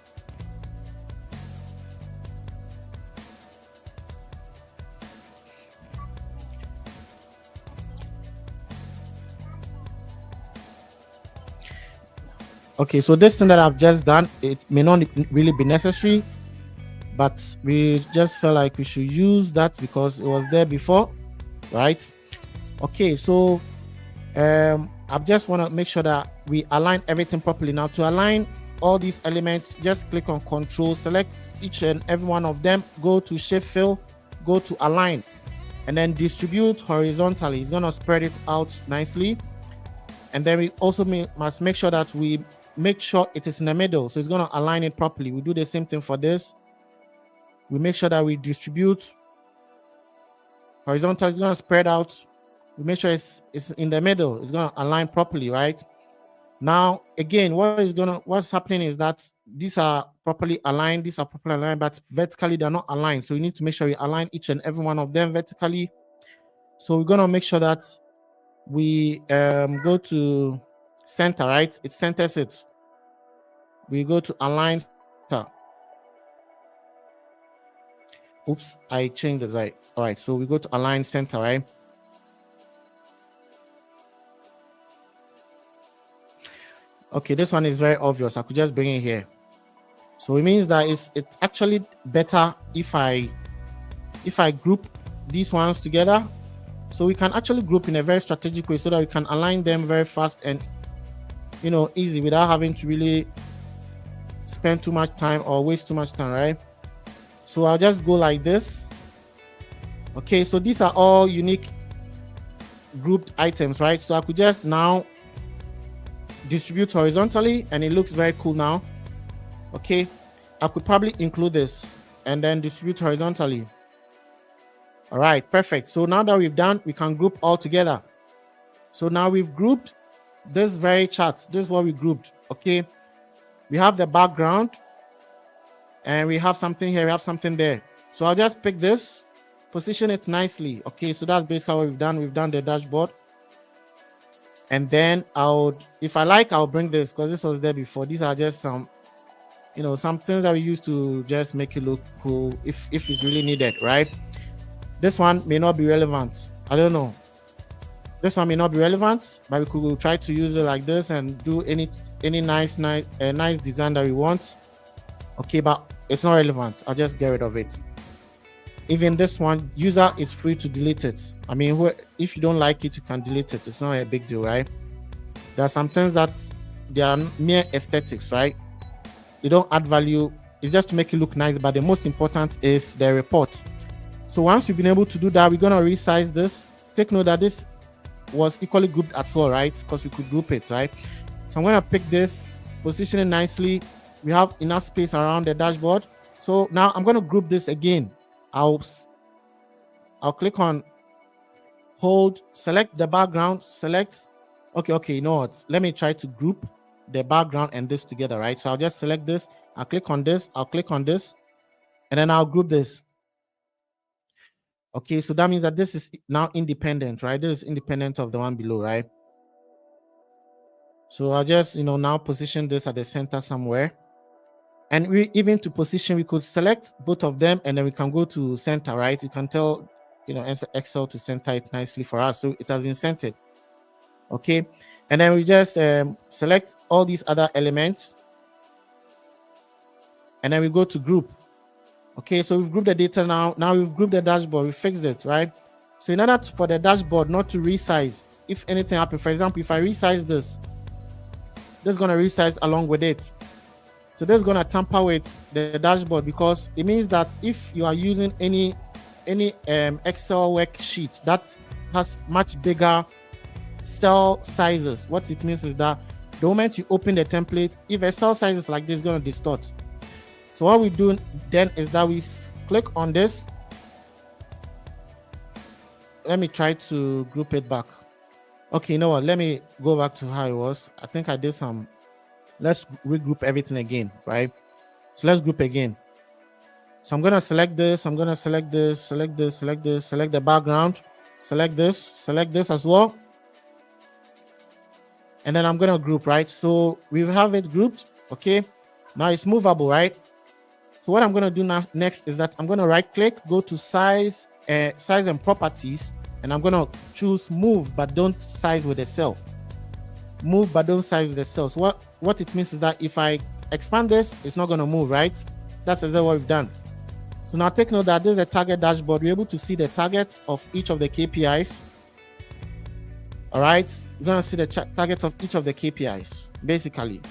Okay, so this thing that I've just done, it may not really be necessary, but we just felt like we should use that because it was there before, right? Okay, so I just want to make sure that we align everything properly. Now to align all these elements, just click on control, select each and every one of them, go to shape fill, go to align, and then distribute horizontally. It's going to spread it out nicely. And then we also must make sure that we make sure it is in the middle. So it's going to align it properly. We do the same thing for this. We make sure that we distribute horizontal. It's going to spread out. We make sure it's in the middle. It's going to align properly, right? Now, again, what's happening is that these are properly aligned. These are properly aligned, but vertically they're not aligned. So we need to make sure we align each and every one of them vertically. So we're going to make sure that we go to center, right? It centers it. We go to align center. Oops, I changed the right. All right, so we go to align center, right? Okay, this one is very obvious. I could just bring it here. So it means that it's actually better if I group these ones together. So we can actually group in a very strategic way so that we can align them very fast and easy without having to really spend too much time or waste too much time, right? So I'll just go like this. Okay, so these are all unique grouped items, right? So I could just now distribute horizontally, and it looks very cool now. Okay, I could probably include this and then distribute horizontally. All right, perfect. So now that we've done, we can group all together. So now we've grouped this very chart. This is what we grouped. Okay, we have the background and we have something here, we have something there. So I'll just pick this, position it nicely. Okay, so that's basically what we've done. We've done the dashboard. And then if I like, I'll bring this because this was there before. These are just some, some things that we use to just make it look cool if it's really needed, right? This one may not be relevant. I don't know. This one may not be relevant, but we could try to use it like this and do any nice design that we want. Okay, but it's not relevant. I'll just get rid of it. Even this one, user is free to delete it. I mean, if you don't like it, you can delete it. It's not a big deal, right? There are some things that they are mere aesthetics, right? They don't add value. It's just to make it look nice, but the most important is the report. So once you've been able to do that, we're going to resize this. Take note that this was equally grouped as well, right? Because we could group it, right? So I'm going to pick this, position it nicely. We have enough space around the dashboard. So now I'm going to group this again. I'll click on hold, select the background, select. Okay, you know what? Let me try to group the background and this together, right? So I'll just select this. I'll click on this. I'll click on this. And then I'll group this. Okay, so that means that this is now independent, right? This is independent of the one below, right? So I'll just, now position this at the center somewhere. And even to position, we could select both of them and then we can go to center, right? You can tell, Excel to center it nicely for us. So it has been centered. Okay. And then we just select all these other elements. And then we go to group. Okay, so we've grouped the data now. Now we've grouped the dashboard. We fixed it, right? So in order for the dashboard not to resize, if anything happens, for example, if I resize this is going to resize along with it. So this is going to tamper with the dashboard because it means that if you are using any Excel worksheet that has much bigger cell sizes, what it means is that the moment you open the template, if a cell size is like this, it's going to distort. So what we do then is that we click on this. Let me try to group it back. Okay, you know what? Let me go back to how it was. I think I did some. Let's regroup everything again, right? So let's group again. So I'm going to select this. I'm going to select this, select this, select this, select the background, select this as well. And then I'm going to group, right? So we have it grouped. Okay. Now it's movable, right? So what I'm going to do now next is that I'm going to right click, go to size and properties, and I'm going to choose move, but don't size with the cell. Move, but don't size with the cell. So what it means is that if I expand this, it's not going to move, right? That's exactly what we've done. So now take note that this is a target dashboard. We're able to see the targets of each of the KPIs. All right. We're going to see the targets of each of the KPIs, basically.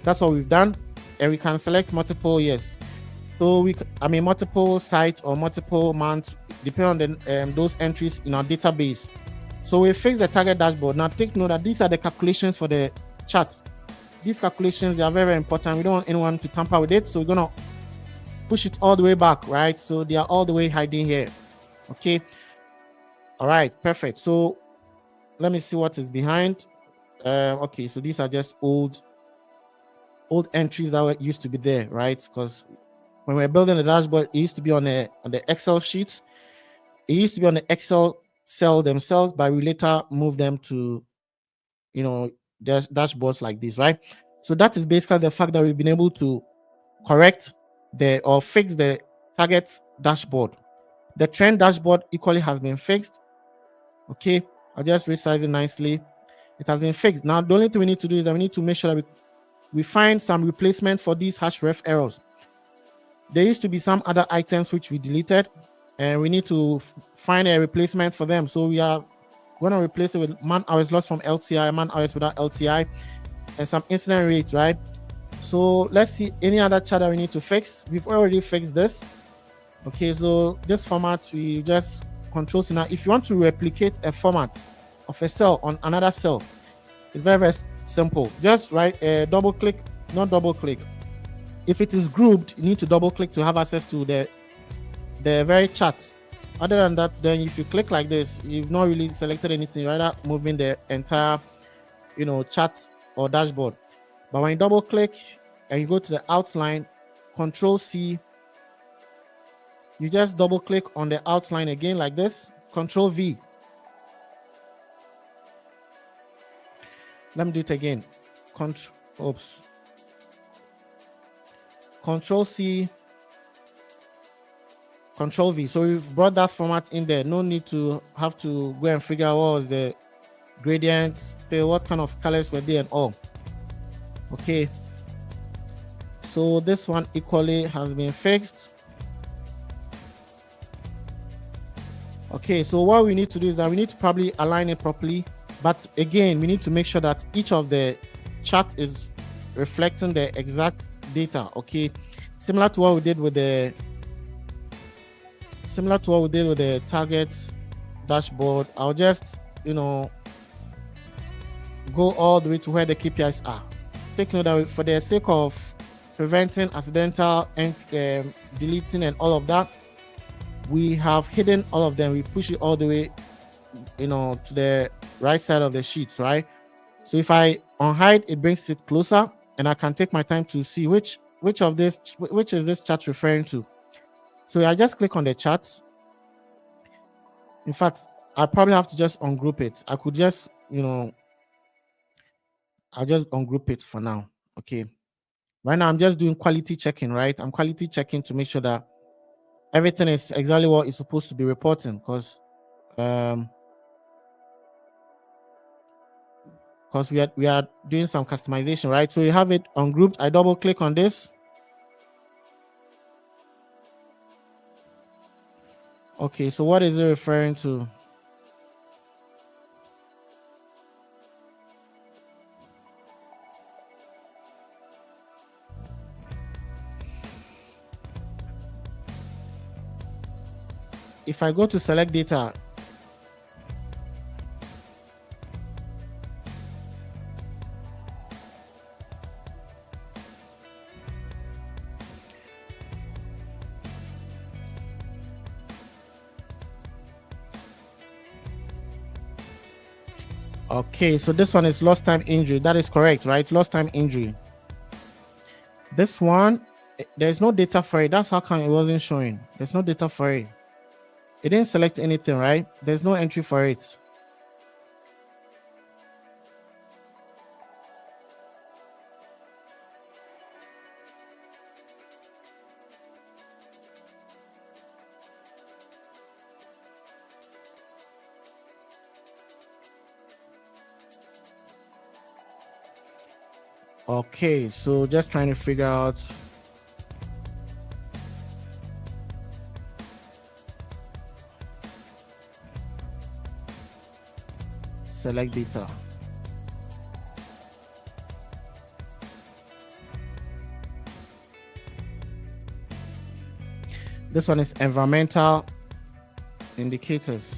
That's what we've done. And we can select multiple, yes. So multiple sites or multiple months, depending on those entries in our database. So we fix the target dashboard. Now take note that these are the calculations for the chart. These calculations, they are very, very important. We don't want anyone to tamper with it. So we're going to push it all the way back, right? So they are all the way hiding here. Okay. All right, perfect. So let me see what is behind. Okay, so these are just old entries that used to be there, right? Because when we're building the dashboard, it used to be on the Excel sheet. It used to be on the Excel cell themselves, but we later moved them to, dashboards like this, right? So that is basically the fact that we've been able to correct or fix the target dashboard. The trend dashboard equally has been fixed. Okay, I'll just resize it nicely. It has been fixed. Now the only thing we need to do is that we need to make sure that we find some replacement for these #ref errors. There used to be some other items which we deleted, and we need to find a replacement for them. So we are going to replace it with man hours lost from LTI, man hours without LTI, and some incident rate, right? So let's see any other chart that we need to fix. We've already fixed this. Okay, so this format, we just control C. Now, if you want to replicate a format of a cell on another cell, it's very, very Simple. Just double click, not double click. If it is grouped, you need to double click to have access to the very chart. Other than that, then if you click like this, you've not really selected anything, rather moving the entire chart or dashboard. But when you double click and you go to the outline, Control C, you just double click on the outline again like this, Control V. Let me do it again. Control C, Control V. So we've brought that format in there. No need to have to go and figure out what was the gradient, what kind of colors were there and all. Okay. So this one equally has been fixed. Okay, so what we need to do is that we need to probably align it properly. But again, we need to make sure that each of the chart is reflecting the exact data. Okay, similar to what we did with the target dashboard. I'll just go all the way to where the KPIs are. Take note that for the sake of preventing accidental and deleting and all of that, we have hidden all of them. We push it all the way to the right side of the sheet, right? So if I unhide, it brings it closer, and I can take my time to see which is this chart referring to. So I just click on the chart. In fact, I probably have to just ungroup it. I could just I'll just ungroup it for now. Okay, right now I'm just doing quality checking, right? I'm quality checking to make sure that everything is exactly what it's supposed to be reporting, because we are doing some customization, right? So you have it ungrouped. I double click on this. Okay, so what is it referring to? If I go to select data, okay, so this one is lost time injury. That is correct, right? Lost time injury. This one, there's no data for it. That's how come it wasn't showing. There's no data for it. It didn't select anything, right? There's no entry for it. Okay, so just trying to figure out. Select data. This one is environmental indicators.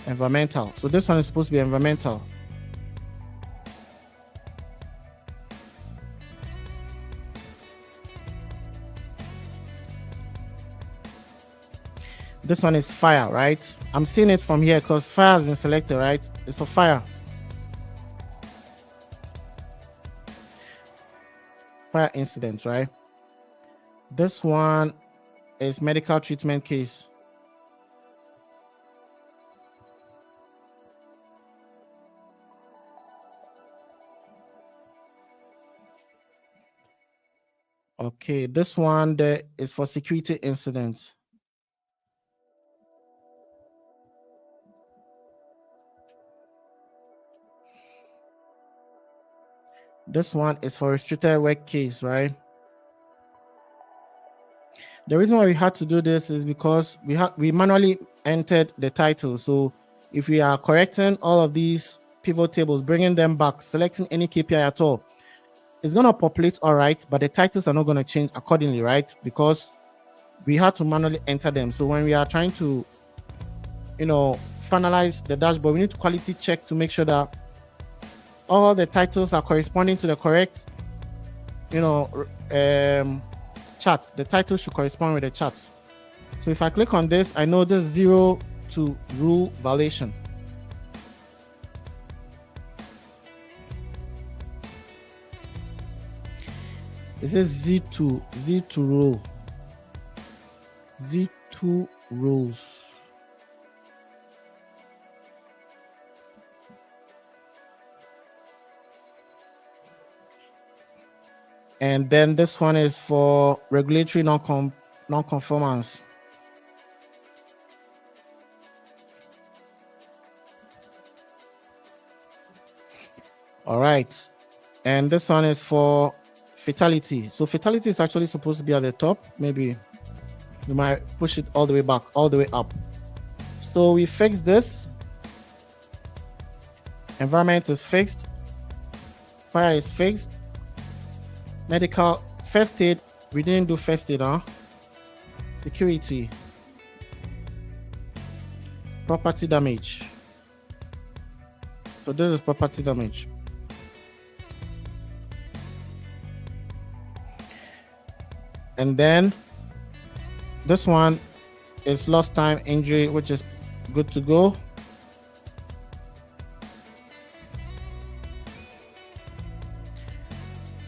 Environmental. So this one is supposed to be environmental. This one is fire, right? I'm seeing it from here because fire has been selected, right? It's for fire. Fire incident, right? This one is medical treatment case. Okay, this one there is for security incidents. This one is for restricted work case, right? The reason why we had to do this is because we manually entered the title. So if we are correcting all of these pivot tables, bringing them back, selecting any KPI at all, it's going to populate all right, but the titles are not going to change accordingly, right? Because we had to manually enter them. So when we are trying to, finalize the dashboard, we need to quality check to make sure that all the titles are corresponding to the correct, chart. The title should correspond with the chart. So if I click on this, I know this 0 to rule violation. It says Z2 rule. Z2 rules. And then this one is for regulatory non-conformance. All right. And this one is for fatality. So fatality is actually supposed to be at the top. Maybe we might push it all the way back, all the way up. So we fix this. Environment is fixed. Fire is fixed. Medical, first aid, we didn't do first aid, huh? Security. Property damage. So this is property damage. And then this one is lost time injury, which is good to go.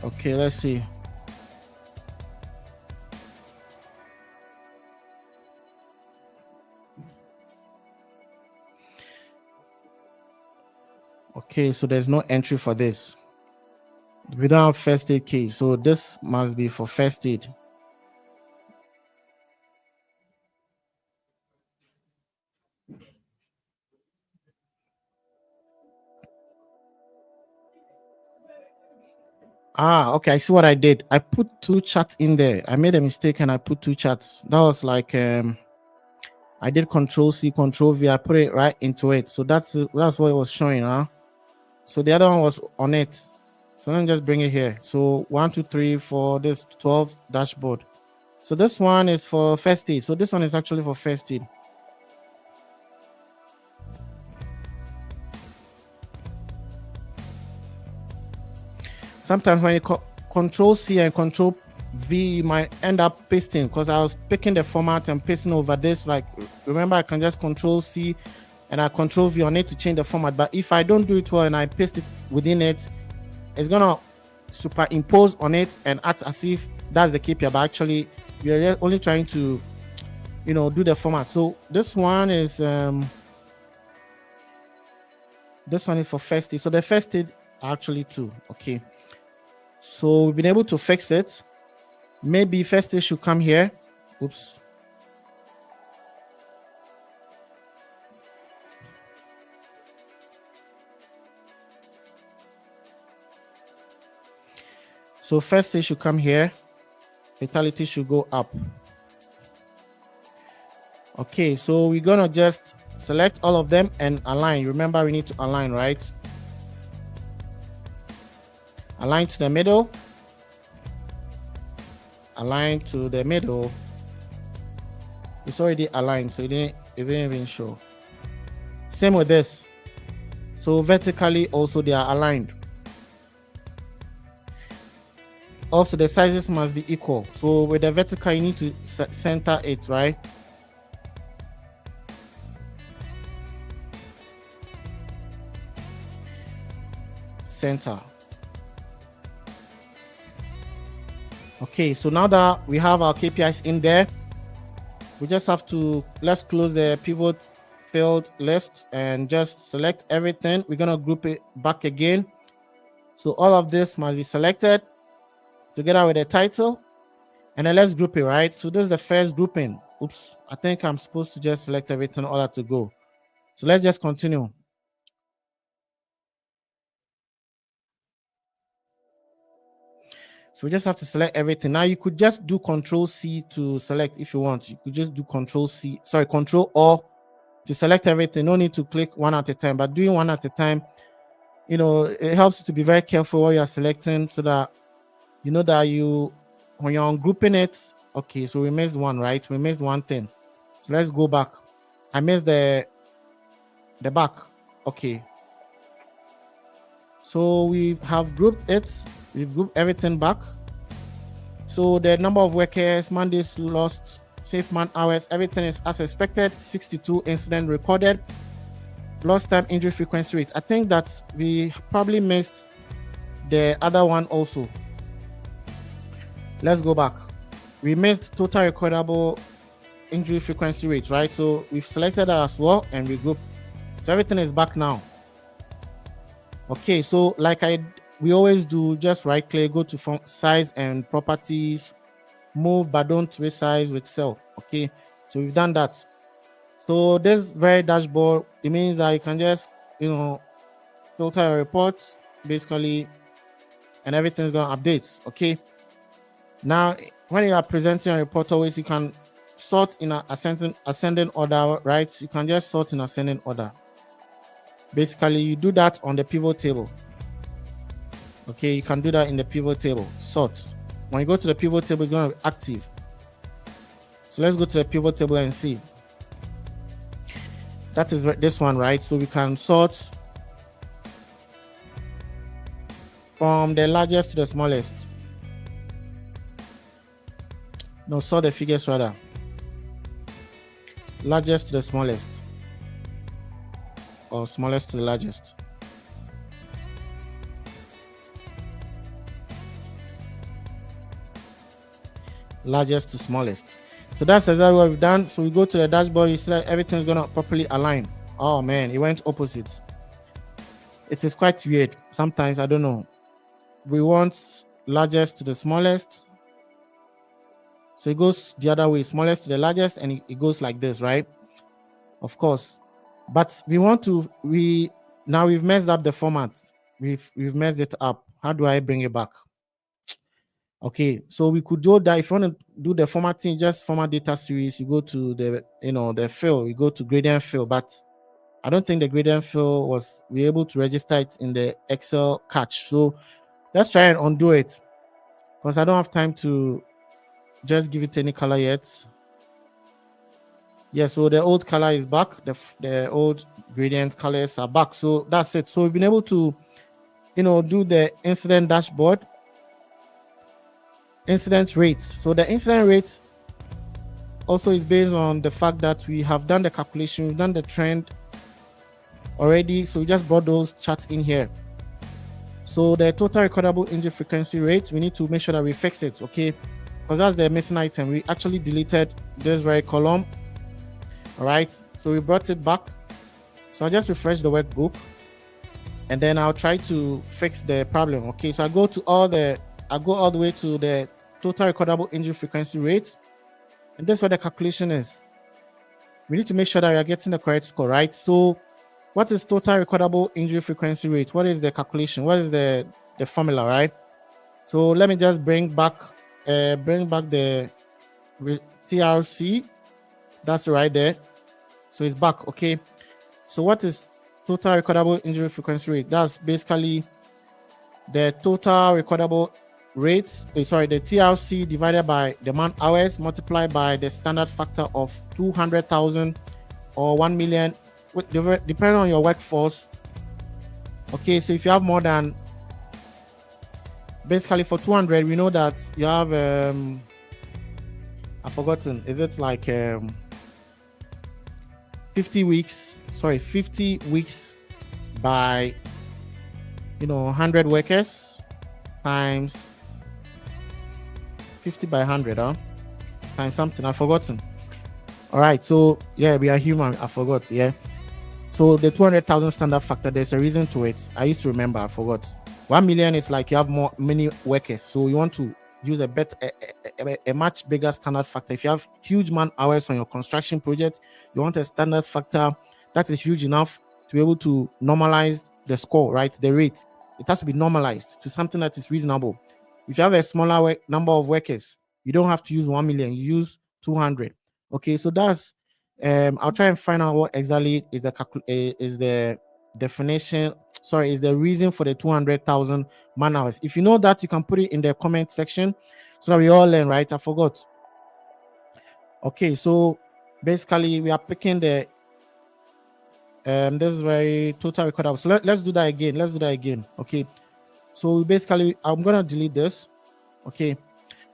Okay, let's see. Okay, so there's no entry for this. We don't have first aid key, so this must be for first aid. Ah, okay, I see what I did. I put 2 charts in there. I made a mistake and I put 2 charts. That was like I did Control C, Control V. I put it right into it. So that's what it was showing, huh? So the other one was on it. So let me just bring it here. So 1, 2, 3 for this 12 dashboard. So this one is for first aid. So this one is actually for first aid. Sometimes when you Control C and Control V, you might end up pasting, because I was picking the format and pasting over this. Like, remember, I can just Control C and I Control V on it to change the format. But if I don't do it well and I paste it within it, it's gonna superimpose on it and act as if that's the KPI, but actually you're only trying to, do the format. So this one is for first aid. So the first aid are actually 2. Okay. So we've been able to fix it. Maybe first aid should come here. Oops. So first aid should come here. Fatality should go up. Okay, so we're gonna just select all of them and align. Remember, we need to align, right? Align to the middle. Align to the middle. It's already aligned, so it didn't even show. Same with this. So vertically also they are aligned. Also the sizes must be equal. So with the vertical you need to center it, right? Center. Okay, so now that we have our KPIs in there, we just have to, let's close the pivot field list and just select everything. We're gonna group it back again. So all of this must be selected together with the title, and then let's group it, right? So this is the first grouping. Oops, I think I'm supposed to just select everything in order to go. So let's just continue. So we just have to select everything. Now you could just do Control C to select if you want. You could just do Control O to select everything. No need to click one at a time, but doing one at a time, it helps you to be very careful what you are selecting, so that you know that when you're ungrouping it. Okay, so we missed one, right? We missed one thing. So let's go back. I missed the back. Okay. So we have grouped it. We've grouped everything back. So the number of workers, man days lost, safe man hours, everything is as expected. 62 incident recorded. Lost time injury frequency rate. I think that we probably missed the other one also. Let's go back. We missed total recordable injury frequency rate, right? So we've selected that as well and we group. So everything is back now. Okay, so like we always do, just right click, go to size and properties, move but don't resize with cell. Okay, so we've done that. So this very dashboard, it means that you can just filter your reports basically, and everything's gonna update. Okay, now when you are presenting a report, always you can sort in a ascending order, right? You can just sort in ascending order. Basically, you do that on the pivot table. Okay, you can do that in the pivot table. Sort. When you go to the pivot table, it's going to be active. So let's go to the pivot table and see. That is this one, right? So we can sort from the largest to the smallest. No, sort the figures rather. Largest to the smallest. Or smallest to the largest. Largest to smallest. So that's exactly what we've done. So we go to the dashboard, you see that everything's gonna properly align. Oh man, it went opposite. It is quite weird. Sometimes I don't know. We want largest to the smallest. So it goes the other way, smallest to the largest, and it goes like this, right? Of course. But we want to now we've messed up the format. We've messed it up. How do I bring it back? Okay, so we could do that. If you want to do the formatting, just format data series, you go to the fill, you go to gradient fill, but I don't think the gradient fill was we able to register it in the Excel catch. So let's try and undo it because I don't have time to just give it any color yet. Yeah, so the old color is back. The old gradient colors are back. So that's it. So we've been able to, do the incident dashboard, incident rate. So the incident rate also is based on the fact that we have done the calculation, we've done the trend already. So we just brought those charts in here. So the total recordable injury frequency rate, we need to make sure that we fix it, okay? Because that's the missing item. We actually deleted this very column. All right, so we brought it back. So I'll just refresh the workbook and then I'll try to fix the problem. Okay, so I go all the way to the total recordable injury frequency rate, and this is what the calculation is. We need to make sure that we are getting the correct score, right? So what is total recordable injury frequency rate? What is the calculation? What is the formula, right? So let me just bring back the TRC. That's right there. So it's back. Okay, so what is total recordable injury frequency rate? That's basically the total recordable rate, the TRC divided by the man hours multiplied by the standard factor of 200,000 or 1 million, depending on your workforce. Okay, so if you have more than, basically for 200, we know that you have I've forgotten, is it like 50 weeks by 100 workers times 50 by 100 times something, I've forgotten. All right, so yeah, we are human, I forgot. Yeah, so the 200,000 standard factor, there's a reason to it. I used to remember, I forgot. 1 million is like you have many workers, so you want to use a much bigger standard factor. If you have huge man hours on your construction project, you want a standard factor that is huge enough to be able to normalize the score, right? The rate, it has to be normalized to something that is reasonable. If you have a smaller number of workers, you don't have to use 1 million, you use 200. Okay, so that's I'll try and find out what exactly is the definition, is the reason for the 200,000 man hours. If you know that, you can put it in the comment section so that we all learn, right? I forgot. Okay, so basically we are picking the this is very total recordable. So let's do that again. Let's do that again. Okay. So basically, I'm gonna delete this. Okay.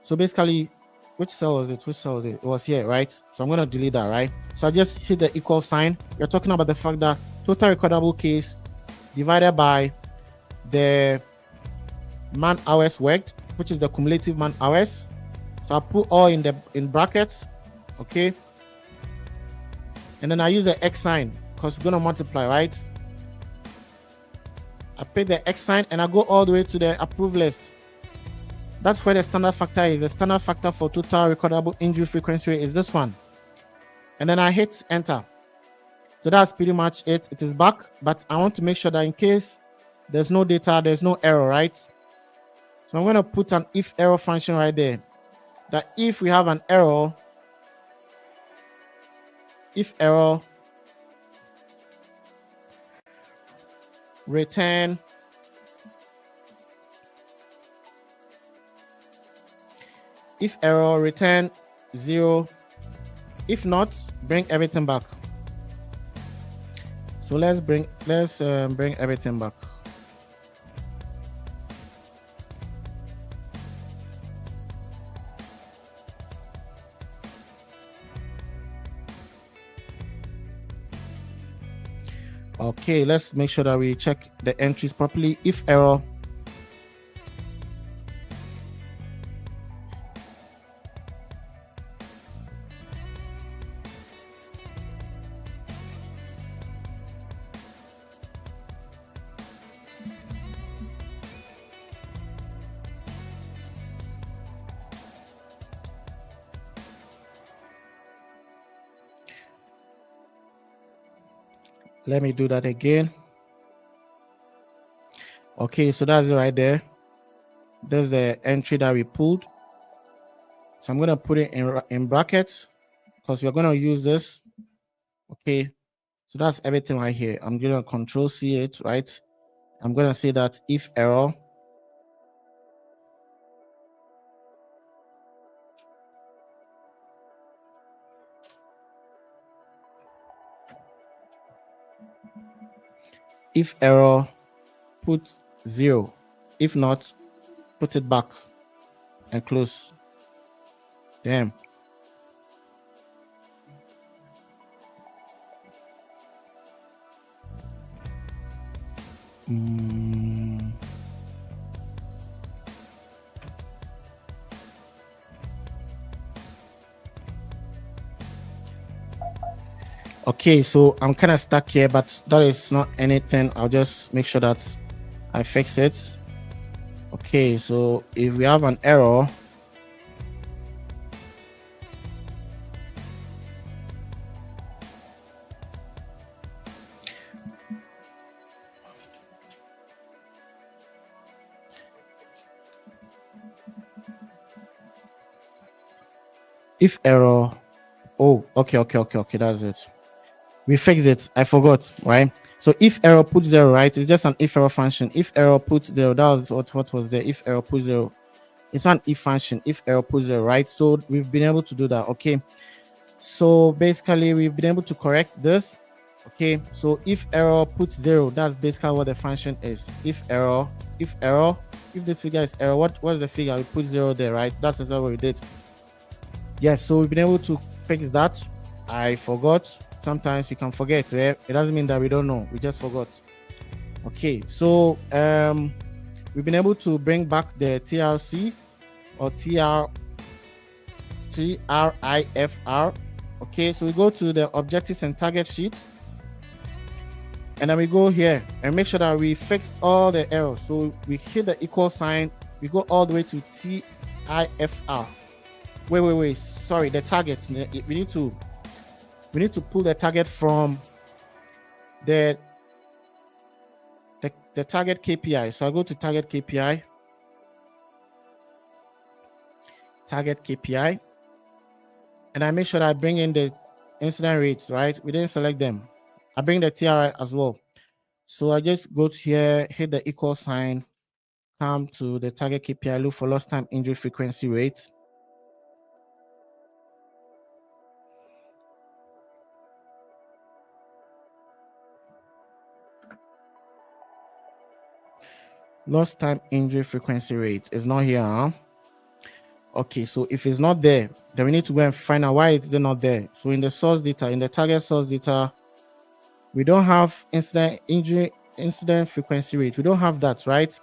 So basically, which cell was it? Which cell was it? It was here, right? So I'm gonna delete that, right? So I just hit the equal sign. You're talking about the fact that total recordable case divided by the man hours worked, which is the cumulative man hours. So I put all in brackets, okay? And then I use the X sign because we're gonna multiply, right? I pick the X sign and I go all the way to the approved list. That's where the standard factor is. The standard factor for total recordable injury frequency rate is this one. And then I hit enter. So that's pretty much it. It is back, but I want to make sure that in case there's no data, there's no error, right? So I'm going to put an if error function right there. That if we have an error, if error, return if error, return 0. If not, bring everything back. So let's bring everything back. Okay, let's make sure that we check the entries properly. If error, let me do that again. Okay, so that's it right there. There's the entry that we pulled. So I'm going to put it in brackets because we're going to use this. Okay, so that's everything right here. I'm going to control C it, right? I'm going to say that if error, if error, put 0. If not, put it back and close. Damn. Okay, so I'm kind of stuck here, but that is not anything. I'll just make sure that I fix it. Okay, so if we have an error, if error, oh, okay, that's it. We fixed it. I forgot, right? So if error put 0, right? It's just an if error function. If error put 0, that was what was there. If error put 0, it's an if function. If error put 0, right? So we've been able to do that. Okay. So basically, we've been able to correct this. Okay. So if error puts 0, that's basically what the function is. If this figure is error, what's the figure? We put 0 there, right? That's exactly what we did. Yes. So we've been able to fix that. I forgot. Sometimes you can forget, right? It doesn't mean that we don't know, we just forgot. Okay, so we've been able to bring back the TRC or TRIFR. Okay, so we go to the objectives and target sheet, and then we go here and make sure that we fix all the errors. So we hit the equal sign, we go all the way to TIFR. Wait, sorry, the target. We need to pull the target from the target KPI. So I go to target KPI, and I make sure that I bring in the incident rates, right? We didn't select them. I bring the TRI as well. So I just go to here, hit the equal sign, come to the target KPI, look for lost time injury frequency rate. Lost time injury frequency rate is not here, huh? Okay, so if it's not there, then we need to go and find out why it's not there. So in the source data, in the target source data, we don't have incident frequency rate. We don't have that, right?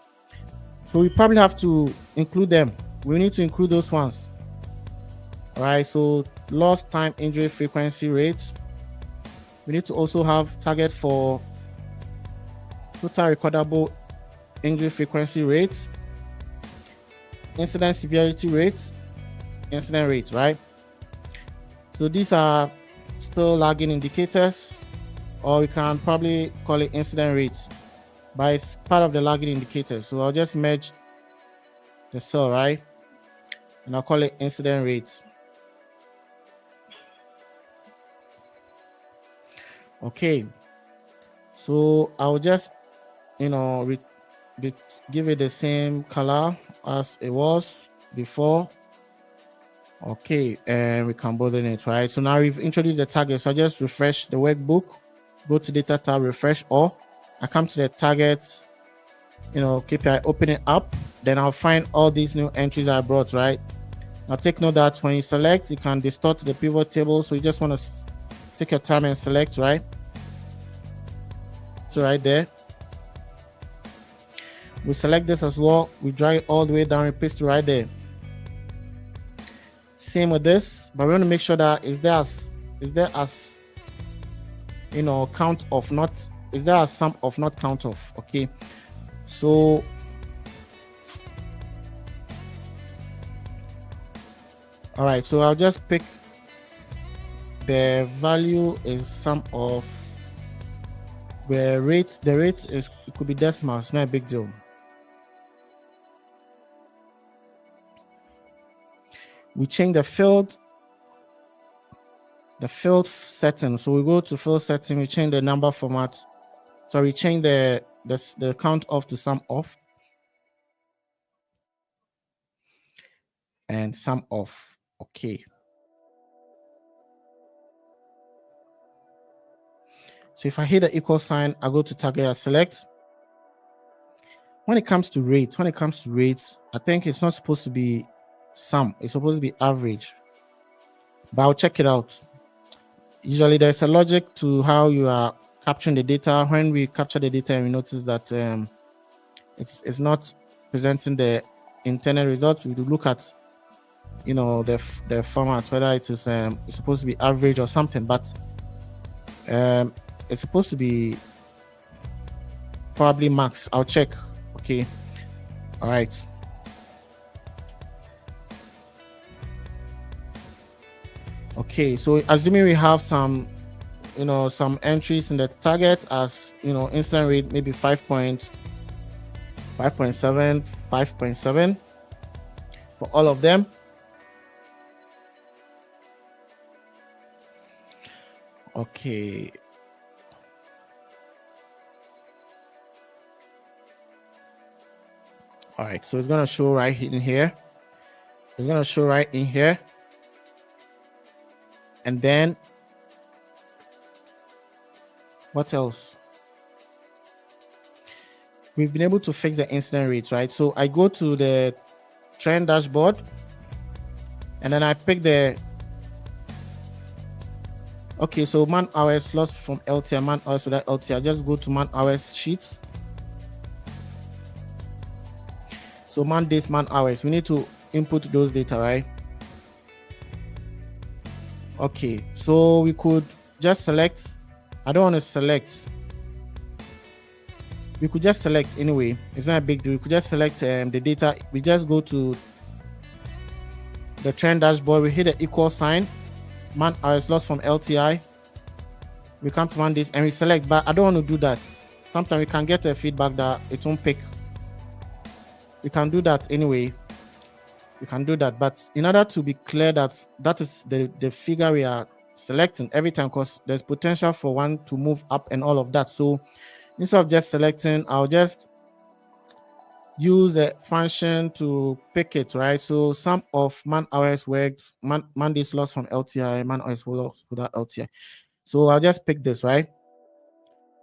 So we probably have to include them. We need to include those ones. All right, so lost time injury frequency rate. We need to also have target for total recordable injury frequency rate, incident severity rate, incident rate, right? So these are still lagging indicators, or we can probably call it incident rate, but it's part of the lagging indicators. So I'll just merge the cell, right? And I'll call it incident rate. Okay. So I'll just, give it the same color as it was before. Okay, and we can broaden it, right? So now we've introduced the target. So I just refresh the workbook, go to data tab, refresh all. I come to the target, KPI, open it up. Then I'll find all these new entries I brought, right? Now take note that when you select, you can distort the pivot table. So you just want to take your time and select, right? So right there. We select this as well. We drag it all the way down and paste it right there. Same with this, but we want to make sure that is there as count of, not is there a sum of, not count of. Okay, so all right, so I'll just pick the value is sum of the rate. The rate is, it could be decimal, it's not a big deal. We change the field setting. So we go to field setting, we change the number format. So we change the count off to sum off and sum off. Okay. So if I hit the equal sign, I go to target, I select. When it comes to rate, I think it's not supposed to be sum, it's supposed to be average. But I'll check it out. Usually there's a logic to how you are capturing the data. When we capture the data and we notice that it's not presenting the intended result, we do look at the format, whether it is it's supposed to be average or something, but it's supposed to be probably max. I'll check. Okay, all right. Okay, so assuming we have some entries in the target as incident rate, maybe 5.7, 5.7 for all of them. Okay. All right, so it's gonna show right in here. It's gonna show right in here. And then what else? We've been able to fix the incident rate, right? So I go to the trend dashboard and then I pick the, okay, so man hours lost from LTI, man hours without LTI. I just go to man hours sheets. So man days, man hours, we need to input those data, right? Okay, so we could just select, I don't want to select, we could just select anyway, it's not a big deal. We could just select the data. We just go to the trend dashboard, we hit the equal sign, man hours lost from LTI, we come to man days and we select, but I don't want to do that. Sometimes we can get a feedback that it won't pick. We can do that anyway. We can do that, but in order to be clear that that is the figure we are selecting every time, because there's potential for one to move up and all of that. So instead of just selecting, I'll just use a function to pick it, right? So sum of man hours worked, man days lost from LTI, man hours lost without LTI. So I'll just pick this, right?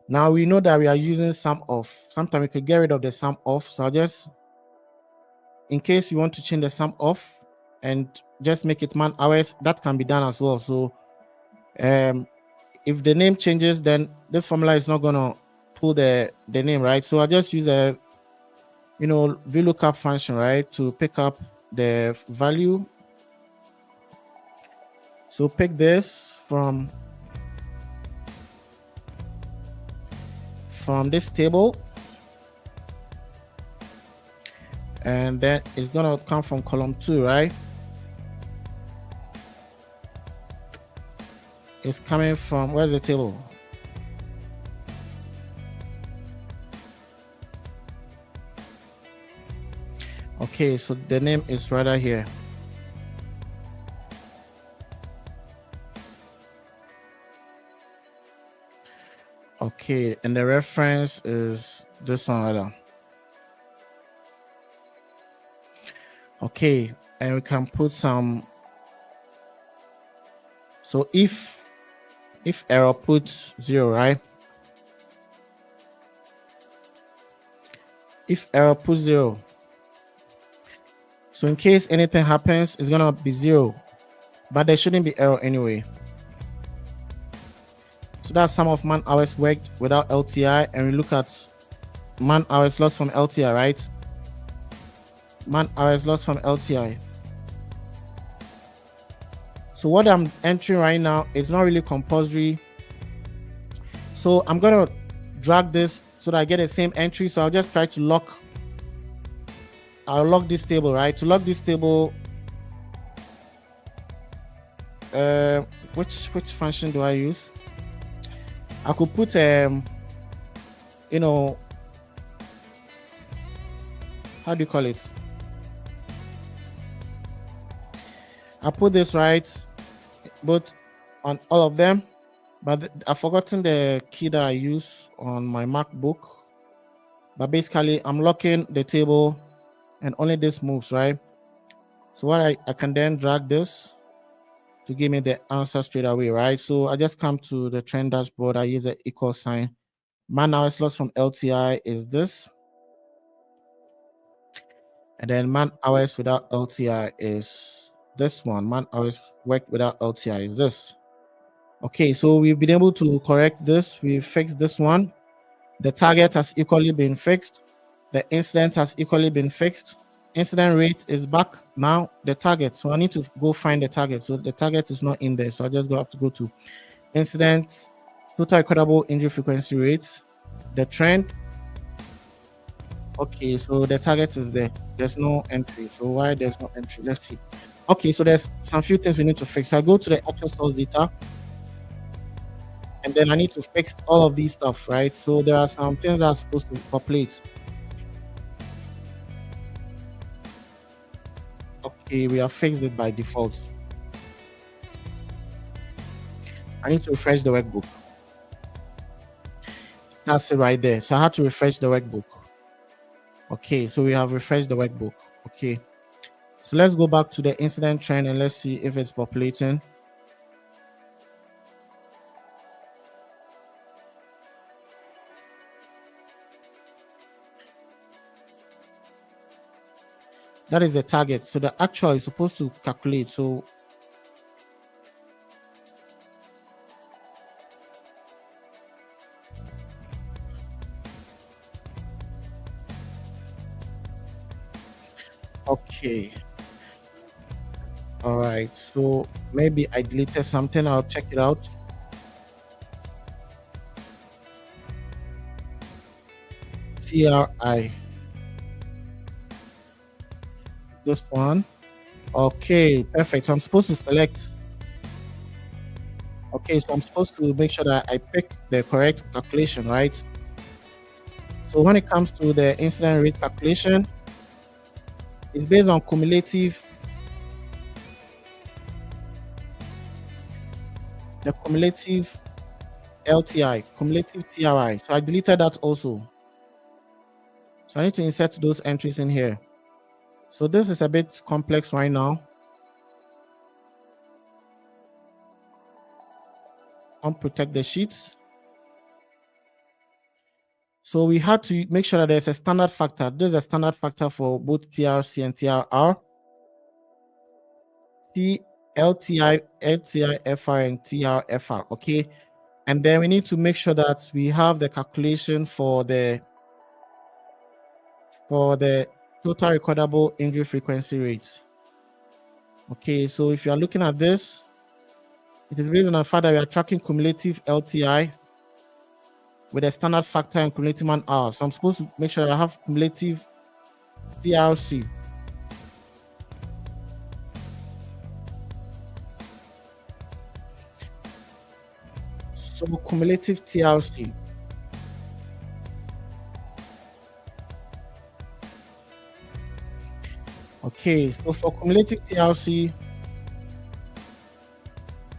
Now we know that we are using sum of. Sometimes we could get rid of the sum of. So I'll just, in case you want to change the sum of and just make it man hours, that can be done as well. So if the name changes, then this formula is not gonna pull the name, right? So I just use a VLOOKUP function, right, to pick up the value. So pick this from this table, and then it's gonna come from column 2, right? It's coming from, where's the table? Okay, so the name is right here. Okay, and the reference is this one rather. Okay, and we can put some. So if error, put 0, right? If error, put 0. So in case anything happens, it's gonna be 0, but there shouldn't be error anyway. So that's sum of man hours worked without LTI, and we look at man hours lost from LTI, right? Man hours lost from LTI. So what I'm entering right now is not really compulsory. So I'm gonna drag this so that I get the same entry. So I'll just try to lock. I'll lock this table, right? To lock this table, which function do I use? I could put how do you call it? I put this right, both on all of them, but I've forgotten the key that I use on my MacBook. But basically, I'm locking the table, and only this moves, right? So what I can then drag this to give me the answer straight away, right? So I just come to the trend dashboard. I use the equal sign. Man hours lost from LTI is this. And then man hours without LTI is this one. Man hours worked without LTI is this. Okay, so we've been able to correct this. We fixed this one. The target has equally been fixed. The incident has equally been fixed. Incident rate is back now. The target. So I need to go find the target. So the target is not in there. So I just have to go to incident, total recordable injury frequency rate, the trend. Okay, so the target is there. There's no entry. So why there's no entry? Let's see. Okay, so there's some few things we need to fix. So I go to the actual source data, and then I need to fix all of these stuff, right? So there are some things that are supposed to populate. Okay, we have fixed it by default. I need to refresh the workbook. That's it right there. So I had to refresh the workbook. Okay, so we have refreshed the workbook. Okay, so let's go back to the incident trend and let's see if it's populating. That is the target. So the actual is supposed to calculate. So okay. All right. So maybe I deleted something. I'll check it out. TRI. This one. Okay, perfect. So I'm supposed to select. Okay, so I'm supposed to make sure that I pick the correct calculation, right? So when it comes to the incident rate calculation, it's based on cumulative, the cumulative LTI, cumulative TRI. So I deleted that also. So I need to insert those entries in here. So this is a bit complex right now. Unprotect the sheet. So we had to make sure that there's a standard factor. There's a standard factor for both TRC and TRR. LTI, FR, and TRFR. Okay. And then we need to make sure that we have the calculation for the total recordable injury frequency rate. Okay, so if you are looking at this, it is based on the fact that we are tracking cumulative LTI with a standard factor and cumulative man hour. So I'm supposed to make sure I have cumulative TRC. So cumulative TRC. Okay, so for cumulative TRC,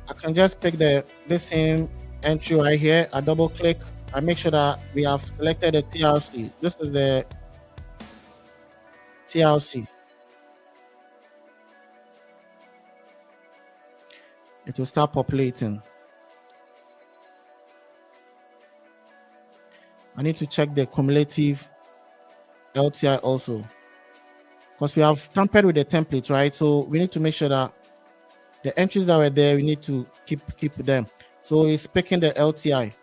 I can just pick the same entry right here. I double click. I make sure that we have selected the TRC. This is the TRC. It will start populating. I need to check the cumulative LTI also, because we have tampered with the template, right? So we need to make sure that the entries that were there, we need to keep them. So it's picking the LTI.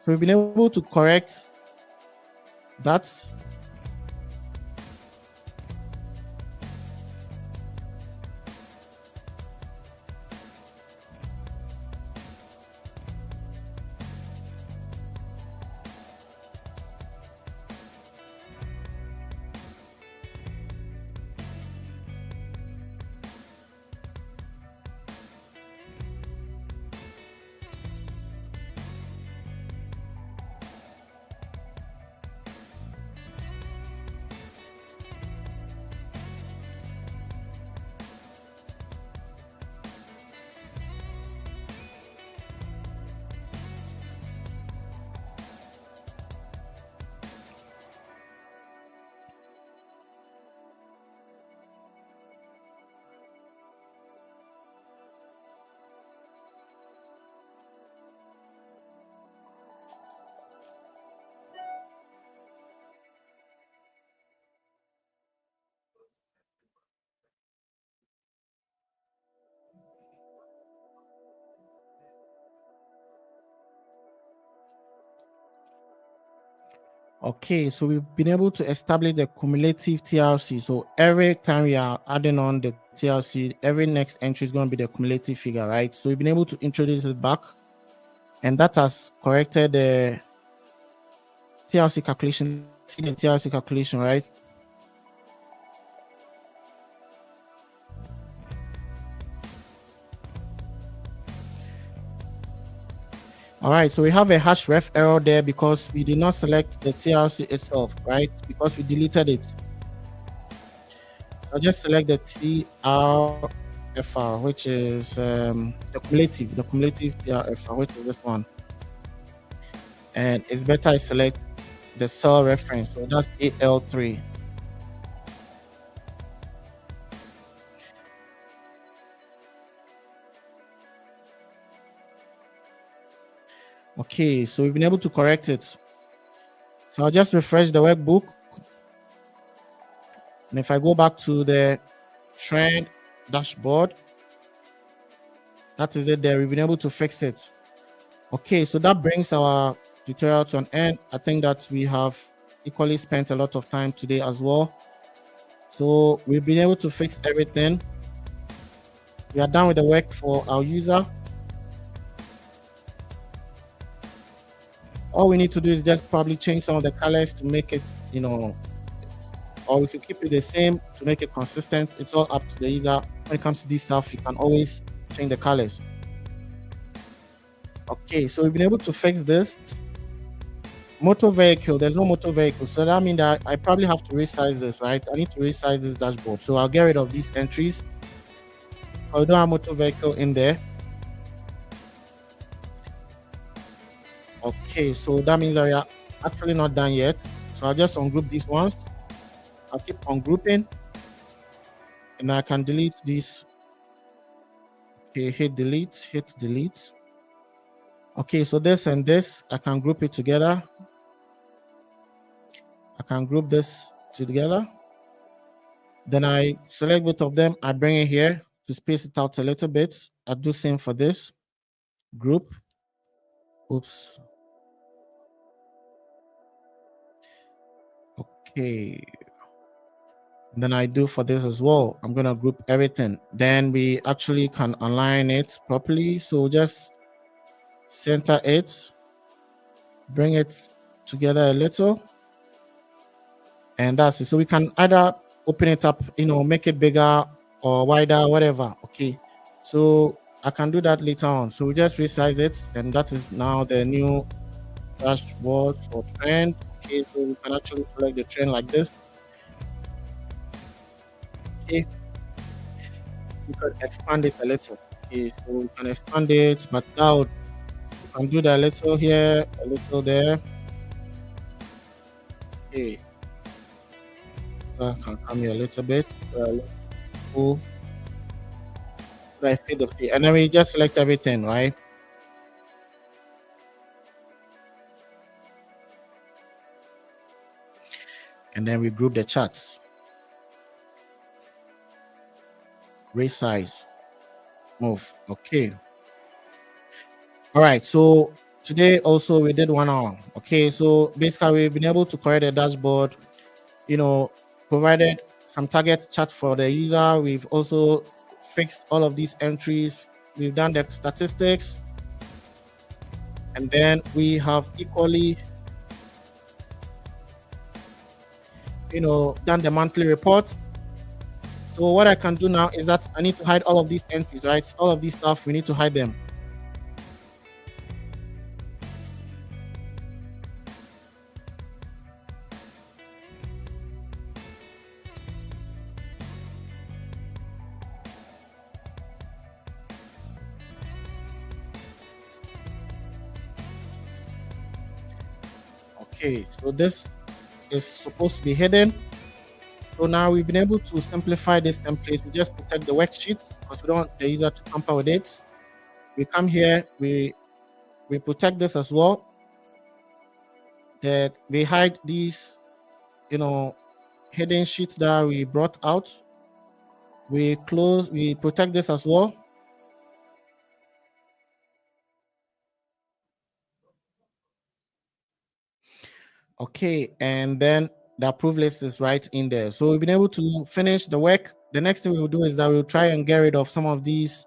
So we've been able to correct that. Okay, so we've been able to establish the cumulative TRC. So every time we are adding on the TRC, every next entry is going to be the cumulative figure, right? So we've been able to introduce it back, and that has corrected the TRC calculation. See the TRC calculation, right? All right, so we have a hash ref error there because we did not select the TRC itself, right? Because we deleted it. I'll just select the TRFR, which is the cumulative TRFR, which is this one. And it's better I select the cell reference. So that's AL3. Okay, so we've been able to correct it. So I'll just refresh the workbook. And if I go back to the trend dashboard, that is it there. We've been able to fix it. Okay, so that brings our tutorial to an end. I think that we have equally spent a lot of time today as well. So we've been able to fix everything. We are done with the work for our user. All we need to do is just probably change some of the colors to make it, or we could keep it the same to make it consistent. It's all up to the user. When it comes to this stuff, you can always change the colors. Okay, so we've been able to fix this. Motor vehicle, there's no motor vehicle. So that means that I probably have to resize this, right? I need to resize this dashboard. So I'll get rid of these entries. I don't have motor vehicle in there. Okay, so that means that we are actually not done yet. So I'll just ungroup these ones. I'll keep ungrouping. And I can delete these. Okay, hit delete. Okay, so this and this, I can group it together. can group this together. Then I select both of them. I bring it here to space it out a little bit. I do same for this group. Oops. Okay. And then I do for this as well. I'm going to group everything. Then we actually can align it properly. So just center it, bring it together a little, and that's it. So we can either open it up, make it bigger or wider, whatever. Okay. So I can do that later on. So we just resize it, and that is now the new dashboard for trend. Okay, so we can actually select the trend like this. Okay, we can expand it a little. Okay, so we can expand it, but now we can do that a little here, a little there. Okay, so I can come here a little bit. Cool. So I fit the fit, and then we just select everything, right? And then we group the charts. Resize. Move. Okay. All right. So today also we did 1 hour. Okay. So basically we've been able to create a dashboard, provided some target chart for the user. We've also fixed all of these entries. We've done the statistics. And then we have equally, done the monthly report. So what I can do now is that I need to hide all of these entries, right? All of these stuff, we need to hide them. Okay, so this is supposed to be hidden. So now we've been able to simplify this template. We just protect the worksheet because we don't want the user to tamper with it. We come here, we protect this as well. That we hide these, hidden sheets that we brought out. We protect this as well. Okay, and then the approved list is right in there. So we've been able to finish the work. The next thing we will do is that we'll try and get rid of some of these,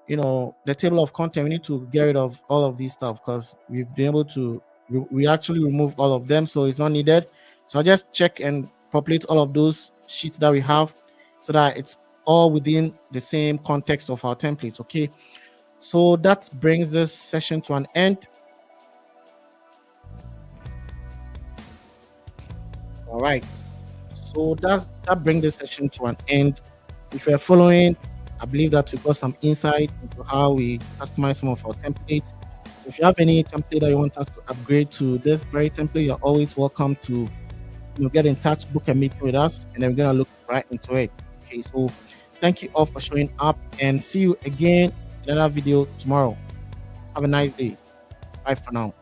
the table of content. We need to get rid of all of these stuff because we've been able to, we actually remove all of them. So it's not needed. So I'll just check and populate all of those sheets that we have so that it's all within the same context of our templates. Okay. So that brings this session to an end. All right. So that brings this session to an end. If you're following, I believe that you got some insight into how we customize some of our templates. If you have any template that you want us to upgrade to this very template, you're always welcome to get in touch, book a meeting with us, and then we're gonna look right into it. Okay, so thank you all for showing up, and see you again in another video tomorrow. Have a nice day. Bye for now.